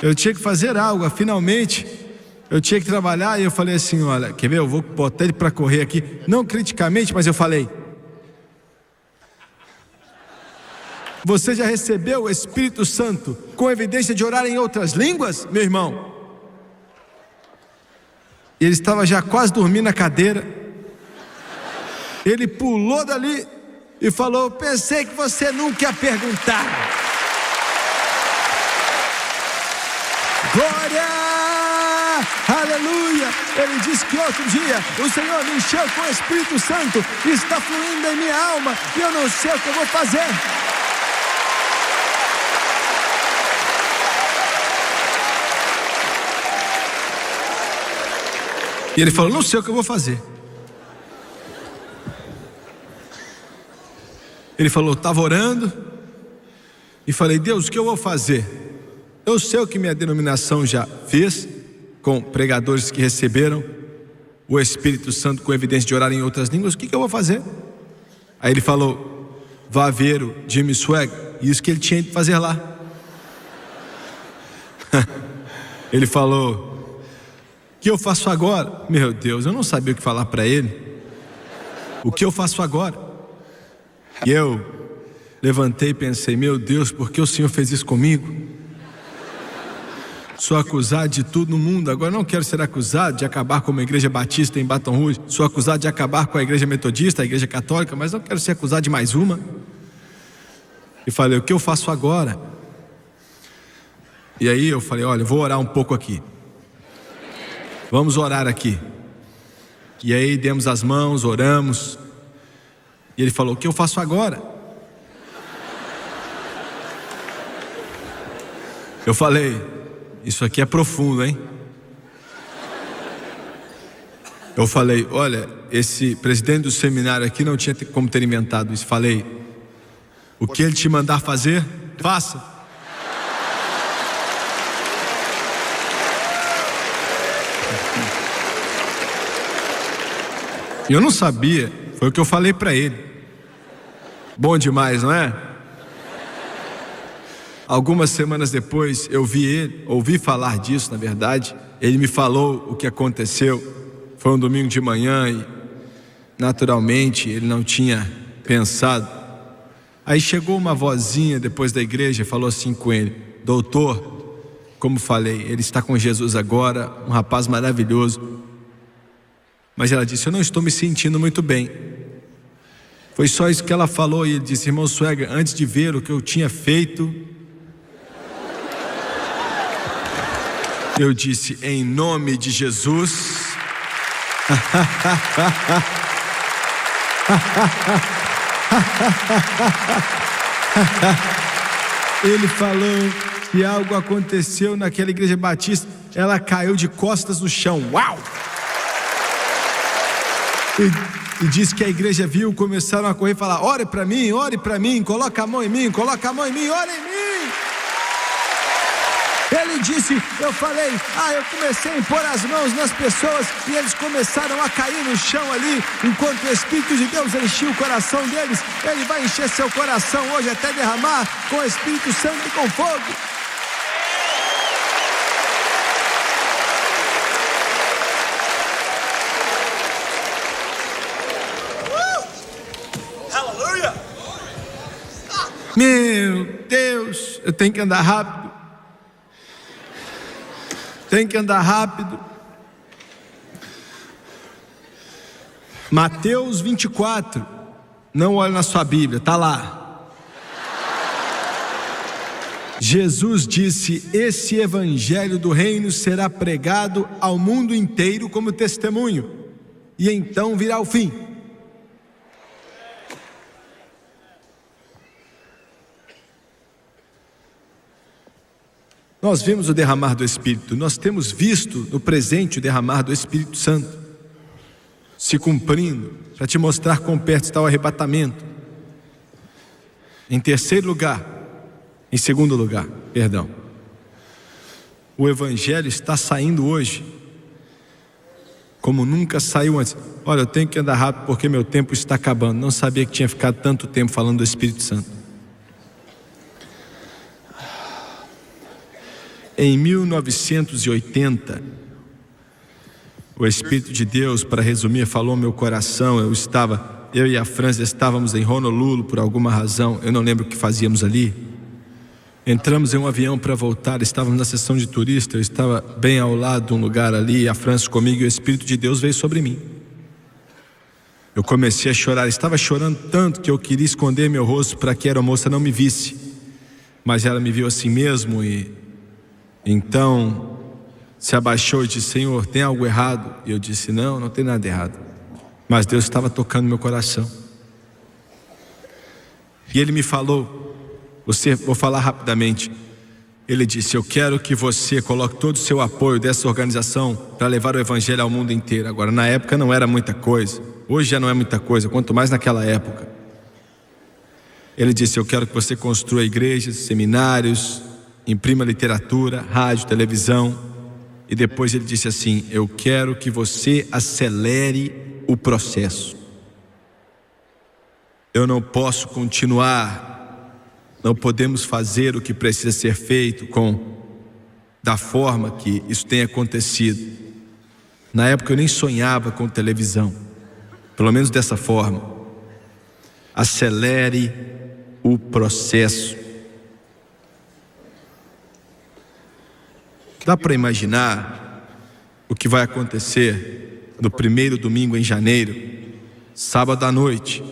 Eu tinha que fazer algo, finalmente eu tinha que trabalhar. E eu falei assim: olha, quer ver, eu vou botar ele para correr aqui. Não criticamente, mas eu falei: você já recebeu o Espírito Santo com evidência de orar em outras línguas, meu irmão? Ele estava já quase dormindo na cadeira. Ele pulou dali e falou: pensei que você nunca ia perguntar. Glória! Aleluia! Ele disse que outro dia o Senhor me encheu com o Espírito Santo e está fluindo em minha alma e eu não sei o que eu vou fazer. E ele falou: não sei o que eu vou fazer. Ele falou: estava orando e falei: Deus, o que eu vou fazer? Eu sei o que minha denominação já fez com pregadores que receberam o Espírito Santo com evidência de orar em outras línguas. O que eu vou fazer? Aí ele falou: vá ver o Jimmy Swaggart. Isso que ele tinha de fazer lá. Ele falou: o que eu faço agora? Meu Deus, eu não sabia o que falar para ele. O que eu faço agora? E eu levantei e pensei: meu Deus, por que o Senhor fez isso comigo? Sou acusado de tudo no mundo. Agora não quero ser acusado de acabar com uma igreja batista em Baton Rouge. Sou acusado de acabar com a igreja metodista, a igreja católica, mas não quero ser acusado de mais uma. E falei: o que eu faço agora? E aí eu falei: olha, eu vou orar um pouco aqui. Vamos orar aqui. E aí demos as mãos, oramos. E ele falou: o que eu faço agora? Eu falei: isso aqui é profundo, hein? Eu falei: olha, esse presidente do seminário aqui não tinha como ter inventado isso. Falei: o que ele te mandar fazer, faça. Eu não sabia, foi o que eu falei para ele. Bom demais, não é? Algumas semanas depois eu ouvi falar disso, na verdade. Ele me falou o que aconteceu. Foi um domingo de manhã e naturalmente ele não tinha pensado. Aí chegou uma vozinha depois da igreja e falou assim com ele: doutor, como falei, ele está com Jesus agora, um rapaz maravilhoso. Mas ela disse: eu não estou me sentindo muito bem. Foi só isso que ela falou. E ele disse: irmão Swaggart, antes de ver o que eu tinha feito, eu disse: em nome de Jesus. Ele falou que algo aconteceu naquela igreja batista. Ela caiu de costas no chão. Uau! E disse que a igreja viu, começaram a correr e falar: ore para mim, coloca a mão em mim, coloca a mão em mim, ore em mim. Ele disse, eu comecei a impor as mãos nas pessoas e eles começaram a cair no chão ali, enquanto o Espírito de Deus enchia o coração deles. Ele vai encher seu coração hoje até derramar com o Espírito Santo e com fogo. Aleluia! Meu Deus, eu tenho que andar rápido. Mateus 24. Não olhe na sua Bíblia, está lá. Jesus disse: esse evangelho do reino será pregado ao mundo inteiro como testemunho, e então virá o fim. Nós vimos o derramar do Espírito, nós temos visto no presente o derramar do Espírito Santo se cumprindo, para te mostrar quão perto está o arrebatamento. Em segundo lugar, o Evangelho está saindo hoje, como nunca saiu antes. Olha, eu tenho que andar rápido porque meu tempo está acabando. Não sabia que tinha ficado tanto tempo falando do Espírito Santo. Em 1980, o Espírito de Deus, para resumir, falou ao meu coração. Eu e a França estávamos em Honolulu por alguma razão, eu não lembro o que fazíamos ali. Entramos em um avião para voltar, estávamos na sessão de turista, eu estava bem ao lado de um lugar ali, a França comigo, e o Espírito de Deus veio sobre mim. Eu comecei a chorar, estava chorando tanto que eu queria esconder meu rosto para que a aeromoça não me visse, mas ela me viu assim mesmo e então se abaixou e disse: Senhor, tem algo errado? E eu disse: não tem nada errado. Mas Deus estava tocando meu coração. E Ele me falou, vou falar rapidamente. Ele disse: eu quero que você coloque todo o seu apoio dessa organização para levar o Evangelho ao mundo inteiro. Agora, na época não era muita coisa, hoje já não é muita coisa, quanto mais naquela época. Ele disse: eu quero que você construa igrejas, seminários, imprima literatura, rádio, televisão. E depois ele disse assim: eu quero que você acelere o processo. Eu não posso continuar, não podemos fazer o que precisa ser feito da forma que isso tem acontecido. Na época eu nem sonhava com televisão, pelo menos dessa forma. Acelere o processo. Dá para imaginar o que vai acontecer no primeiro domingo em janeiro, sábado à noite,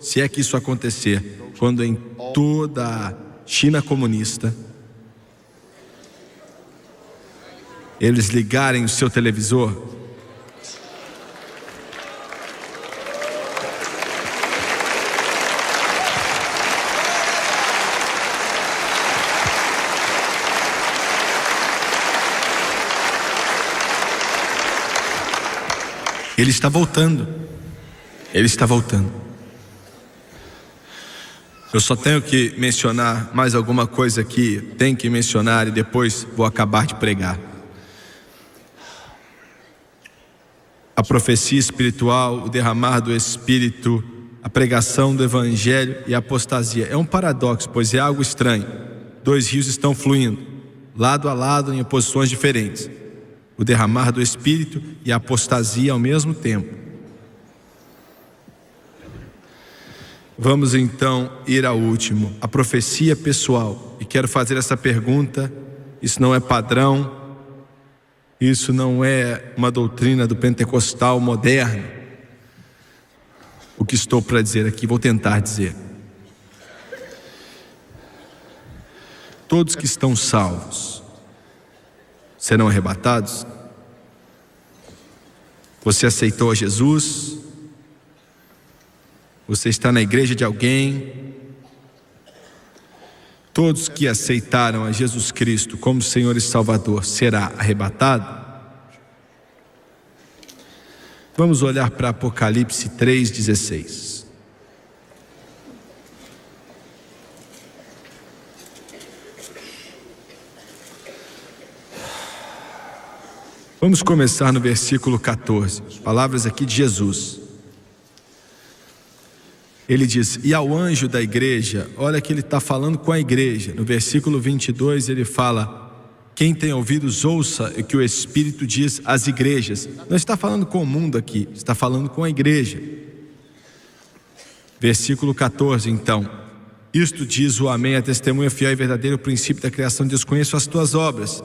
se é que isso acontecer, quando em toda a China comunista eles ligarem o seu televisor, Ele está voltando. Ele está voltando. Eu só tenho que mencionar mais alguma coisa aqui. Tenho que mencionar e depois vou acabar de pregar. A profecia espiritual, o derramar do Espírito, a pregação do Evangelho e a apostasia. É um paradoxo, pois é algo estranho. Dois rios estão fluindo, lado a lado, em posições diferentes. O derramar do Espírito e a apostasia ao mesmo tempo. Vamos então ir ao último, a profecia pessoal. E quero fazer essa pergunta, isso não é padrão, isso não é uma doutrina do pentecostal moderno. O que estou para dizer aqui, vou tentar dizer. Todos que estão salvos serão arrebatados? Você aceitou a Jesus? Você está na igreja de alguém? Todos que aceitaram a Jesus Cristo como Senhor e Salvador será arrebatado? Vamos olhar para Apocalipse 3,16. Vamos começar no versículo 14, palavras aqui de Jesus. Ele diz: e ao anjo da igreja, olha que ele está falando com a igreja. No versículo 22 ele fala: quem tem ouvidos ouça o que o Espírito diz às igrejas. Não está falando com o mundo aqui, está falando com a igreja. Versículo 14 então: isto diz o Amém, a testemunha fiel e verdadeira, o princípio da criação. Desconheço as tuas obras,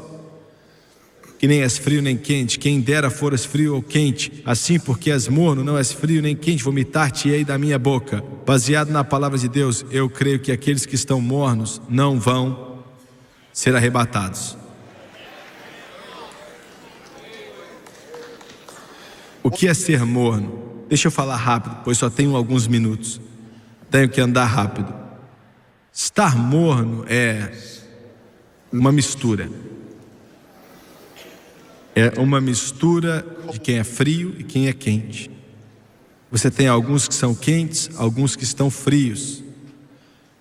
que nem és frio nem quente. Quem dera foras frio ou quente. Assim, porque és morno, não és frio nem quente, vomitar-te-ei da minha boca. Baseado na palavra de Deus, eu creio que aqueles que estão mornos não vão ser arrebatados. O que é ser morno? Deixa eu falar rápido, pois só tenho alguns minutos. Tenho que andar rápido. Estar morno é uma mistura. É uma mistura de quem é frio e quem é quente. Você tem alguns que são quentes, alguns que estão frios,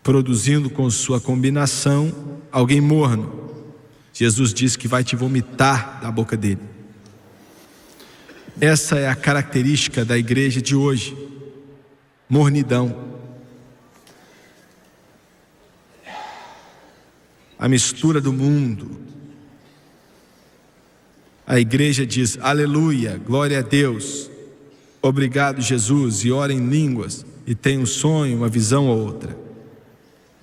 produzindo com sua combinação alguém morno. Jesus disse que vai te vomitar da boca dele. Essa é a característica da igreja de hoje: mornidão. A mistura do mundo. A igreja diz aleluia, glória a Deus, obrigado Jesus, e ora em línguas, e tem um sonho, uma visão ou outra.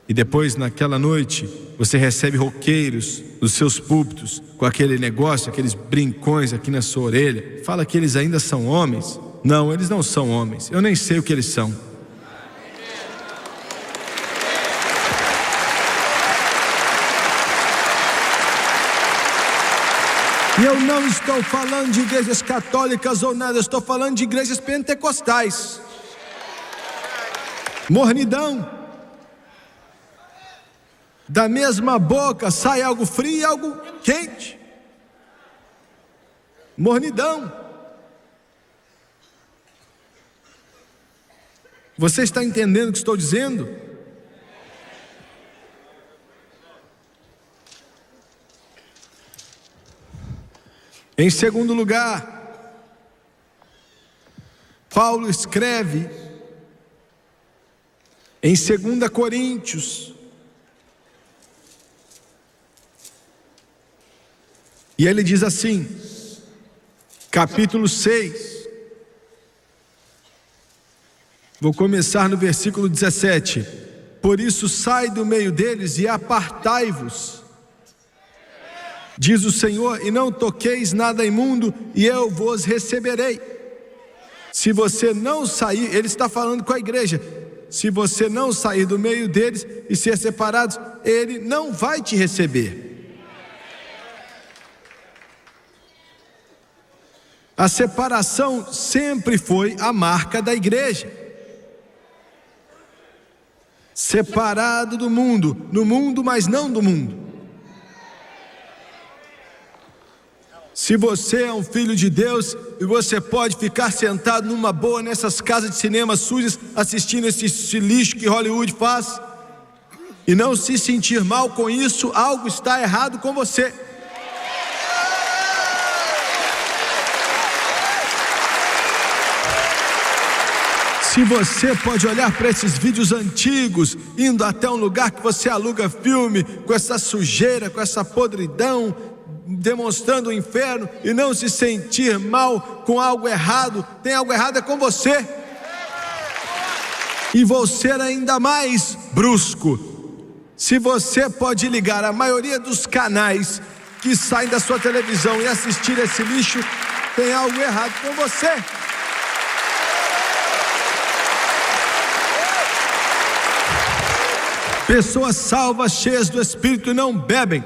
E depois naquela noite você recebe roqueiros dos seus púlpitos com aquele negócio, aqueles brincões aqui na sua orelha. Fala que eles ainda são homens. Não, eles não são homens, eu nem sei o que eles são. E eu não estou falando de igrejas católicas ou nada, eu estou falando de igrejas pentecostais. Mornidão. Da mesma boca sai algo frio e algo quente. Mornidão. Você está entendendo o que estou dizendo? Em segundo lugar, Paulo escreve em 2 Coríntios, e ele diz assim, capítulo 6, vou começar no versículo 17: por isso sai do meio deles e apartai-vos, diz o Senhor, e não toqueis nada imundo, e eu vos receberei. Se você não sair, ele está falando com a igreja, se você não sair do meio deles e ser separados, ele não vai te receber. A separação sempre foi a marca da igreja. Separado do mundo, no mundo, mas não do mundo. Se você é um filho de Deus e você pode ficar sentado numa boa nessas casas de cinema sujas, assistindo esse lixo que Hollywood faz, e não se sentir mal com isso, algo está errado com você. Se você pode olhar para esses vídeos antigos, indo até um lugar que você aluga filme, com essa sujeira, com essa podridão, demonstrando o inferno, e não se sentir mal com algo errado, tem algo errado é com você. E vou ser ainda mais brusco: se você pode ligar a maioria dos canais que saem da sua televisão e assistir esse lixo, tem algo errado com você. Pessoas salvas, cheias do Espírito, não bebem.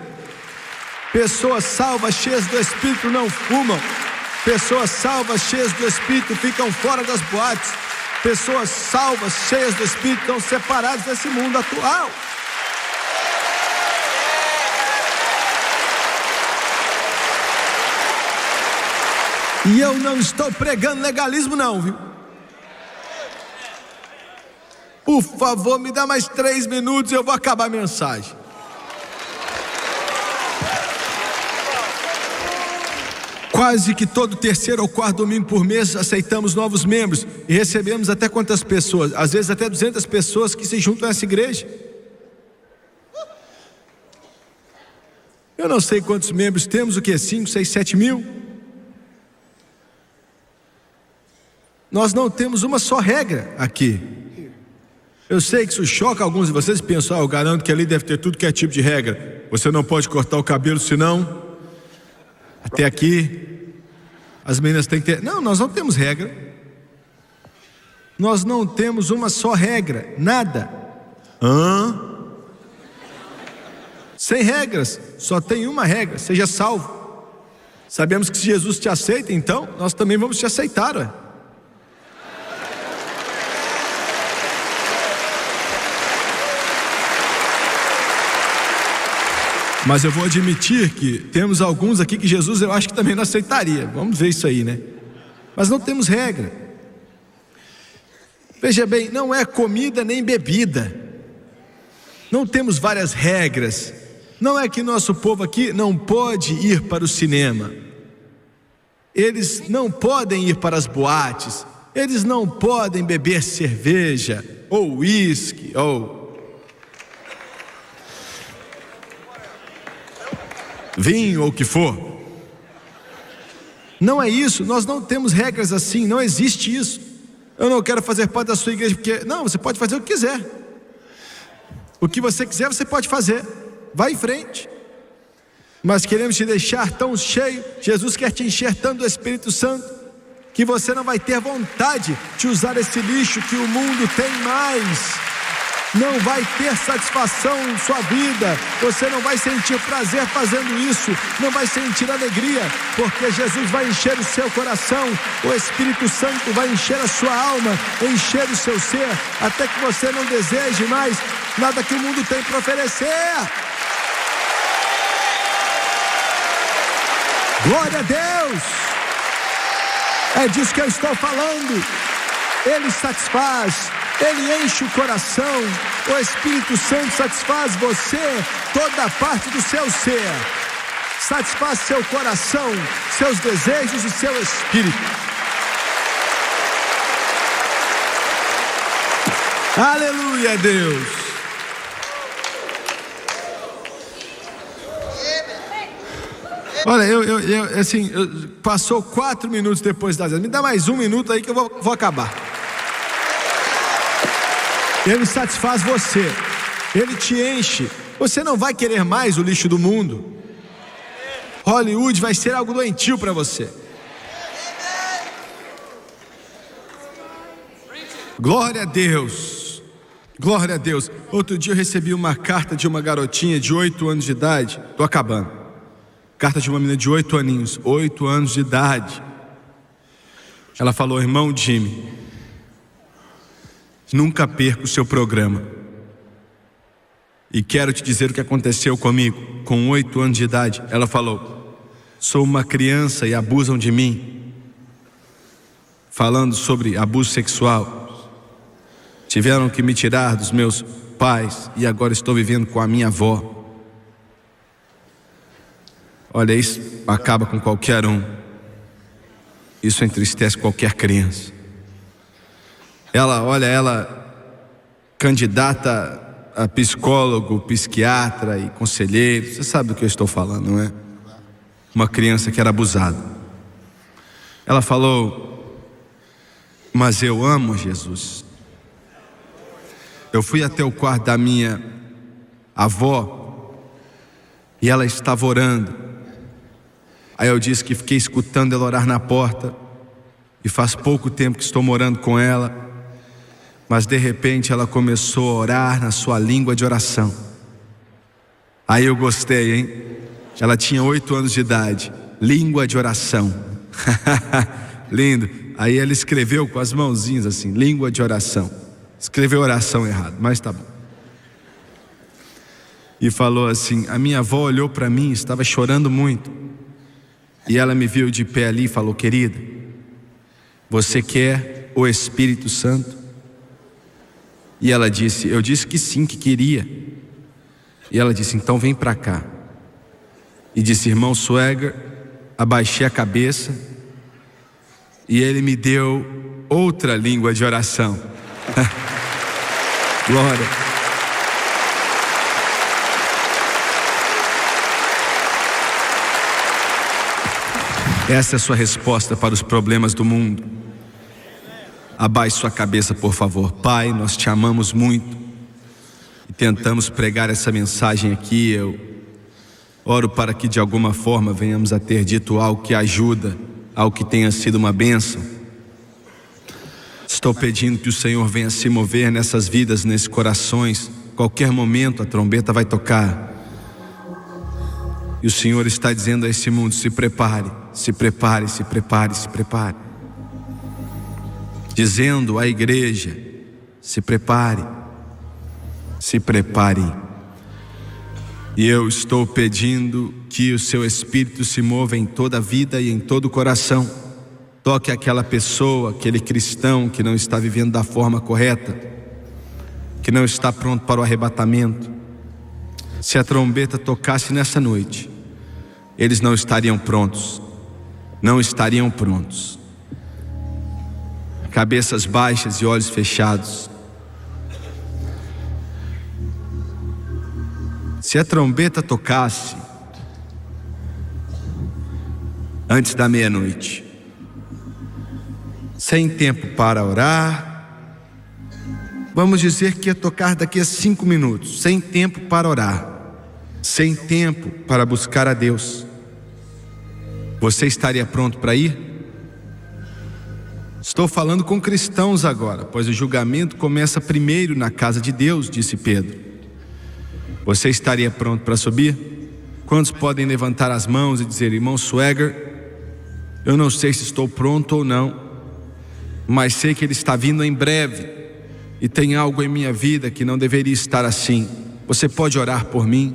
Pessoas salvas, cheias do Espírito, não fumam. Pessoas salvas, cheias do Espírito, ficam fora das boates. Pessoas salvas, cheias do Espírito, estão separadas desse mundo atual. E eu não estou pregando legalismo não, viu? Por favor, me dá mais 3 minutos e eu vou acabar a mensagem. Quase que todo terceiro ou quarto domingo por mês aceitamos novos membros e recebemos até quantas pessoas? Às vezes até 200 pessoas que se juntam a essa igreja. Eu não sei quantos membros temos, o que? 5, 6, 7 mil? Nós não temos uma só regra aqui. Eu sei que isso choca alguns de vocês, pensam, eu garanto que ali deve ter tudo que é tipo de regra. Você não pode cortar o cabelo, senão até aqui as meninas têm que ter. Não, nós não temos regra. Nós não temos uma só regra, nada. Sem regras, só tem uma regra: seja salvo. Sabemos que se Jesus te aceita, então nós também vamos te aceitar, ué. Mas eu vou admitir que temos alguns aqui que Jesus eu acho que também não aceitaria. Vamos ver isso aí, né? Mas não temos regra. Veja bem, não é comida nem bebida. Não temos várias regras. Não é que nosso povo aqui não pode ir para o cinema. Eles não podem ir para as boates. Eles não podem beber cerveja ou uísque ou vinho ou o que for. Não é isso, nós não temos regras assim, não existe isso. Eu não quero fazer parte da sua igreja porque... Não, você pode fazer o que quiser. O que você quiser você pode fazer. Vai em frente. Mas queremos te deixar tão cheio, Jesus quer te encher tanto do Espírito Santo, que você não vai ter vontade de usar esse lixo que o mundo tem mais. Não vai ter satisfação em sua vida. Você não vai sentir prazer fazendo isso. Não vai sentir alegria, porque Jesus vai encher o seu coração. O Espírito Santo vai encher a sua alma, encher o seu ser, até que você não deseje mais nada que o mundo tem para oferecer. Glória a Deus. É disso que eu estou falando. Ele satisfaz, Ele enche o coração. O Espírito Santo satisfaz você, toda parte do seu ser. Satisfaz seu coração, seus desejos e seu espírito. Aleluia, Deus. Olha, passou 4 minutos depois das 10. Me dá mais 1 minuto aí que eu vou acabar. Ele satisfaz você, Ele te enche. Você não vai querer mais o lixo do mundo. Hollywood vai ser algo doentio para você. Glória a Deus. Glória a Deus. Outro dia eu recebi uma carta de uma garotinha de 8 anos de idade. Estou acabando. Carta de uma menina de 8 aninhos, 8 anos de idade. Ela falou: irmão Jimmy, nunca perca o seu programa. E quero te dizer o que aconteceu comigo. Com 8 anos de idade, ela falou: sou uma criança e abusam de mim. Falando sobre abuso sexual. Tiveram que me tirar dos meus pais e agora estou vivendo com a minha avó. Olha, isso acaba com qualquer um. Isso entristece qualquer criança. Ela candidata a psicólogo, psiquiatra e conselheiro. Você sabe do que eu estou falando, não é? Uma criança que era abusada. Ela falou: mas eu amo Jesus. Eu fui até o quarto da minha avó e ela estava orando. Aí eu disse que fiquei escutando ela orar na porta, e faz pouco tempo que estou morando com ela, mas de repente ela começou a orar na sua língua de oração. Aí eu gostei, hein? Ela tinha 8 anos de idade, língua de oração. Lindo. Aí ela escreveu com as mãozinhas assim, língua de oração. Escreveu oração errado, mas tá bom. E falou assim: a minha avó olhou para mim, estava chorando muito. E ela me viu de pé ali e falou: querida, você quer o Espírito Santo? E ela disse: eu disse que sim, que queria. E ela disse: então vem para cá. E disse: irmão Swagger, abaixei a cabeça e Ele me deu outra língua de oração. Glória. Essa é a sua resposta para os problemas do mundo. Abaixe sua cabeça, por favor. Pai, nós te amamos muito e tentamos pregar essa mensagem aqui. Eu oro para que de alguma forma venhamos a ter dito algo que ajuda, algo que tenha sido uma bênção. Estou pedindo que o Senhor venha se mover nessas vidas, nesses corações. Qualquer momento a trombeta vai tocar. E o Senhor está dizendo a esse mundo: se prepare, se prepare, se prepare, se prepare. Dizendo à igreja: se prepare, se prepare. E eu estou pedindo que o seu Espírito se mova em toda a vida e em todo o coração. Toque aquela pessoa, aquele cristão que não está vivendo da forma correta, que não está pronto para o arrebatamento. Se a trombeta tocasse nessa noite, eles não estariam prontos, não estariam prontos. Cabeças baixas e olhos fechados. Se a trombeta tocasse antes da meia-noite, sem tempo para orar, vamos dizer que ia tocar daqui a 5 minutos, sem tempo para orar, sem tempo para buscar a Deus, você estaria pronto para ir? Estou falando com cristãos agora, pois o julgamento começa primeiro na casa de Deus, disse Pedro. Você estaria pronto para subir? Quantos podem levantar as mãos e dizer: irmão Swagger, eu não sei se estou pronto ou não, mas sei que Ele está vindo em breve e tem algo em minha vida que não deveria estar assim. Você pode orar por mim?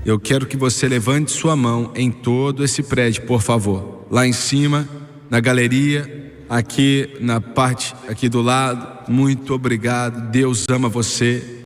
Eu quero que você levante sua mão em todo esse prédio, por favor. Lá em cima, na galeria, aqui na parte aqui do lado. Muito obrigado. Deus ama você.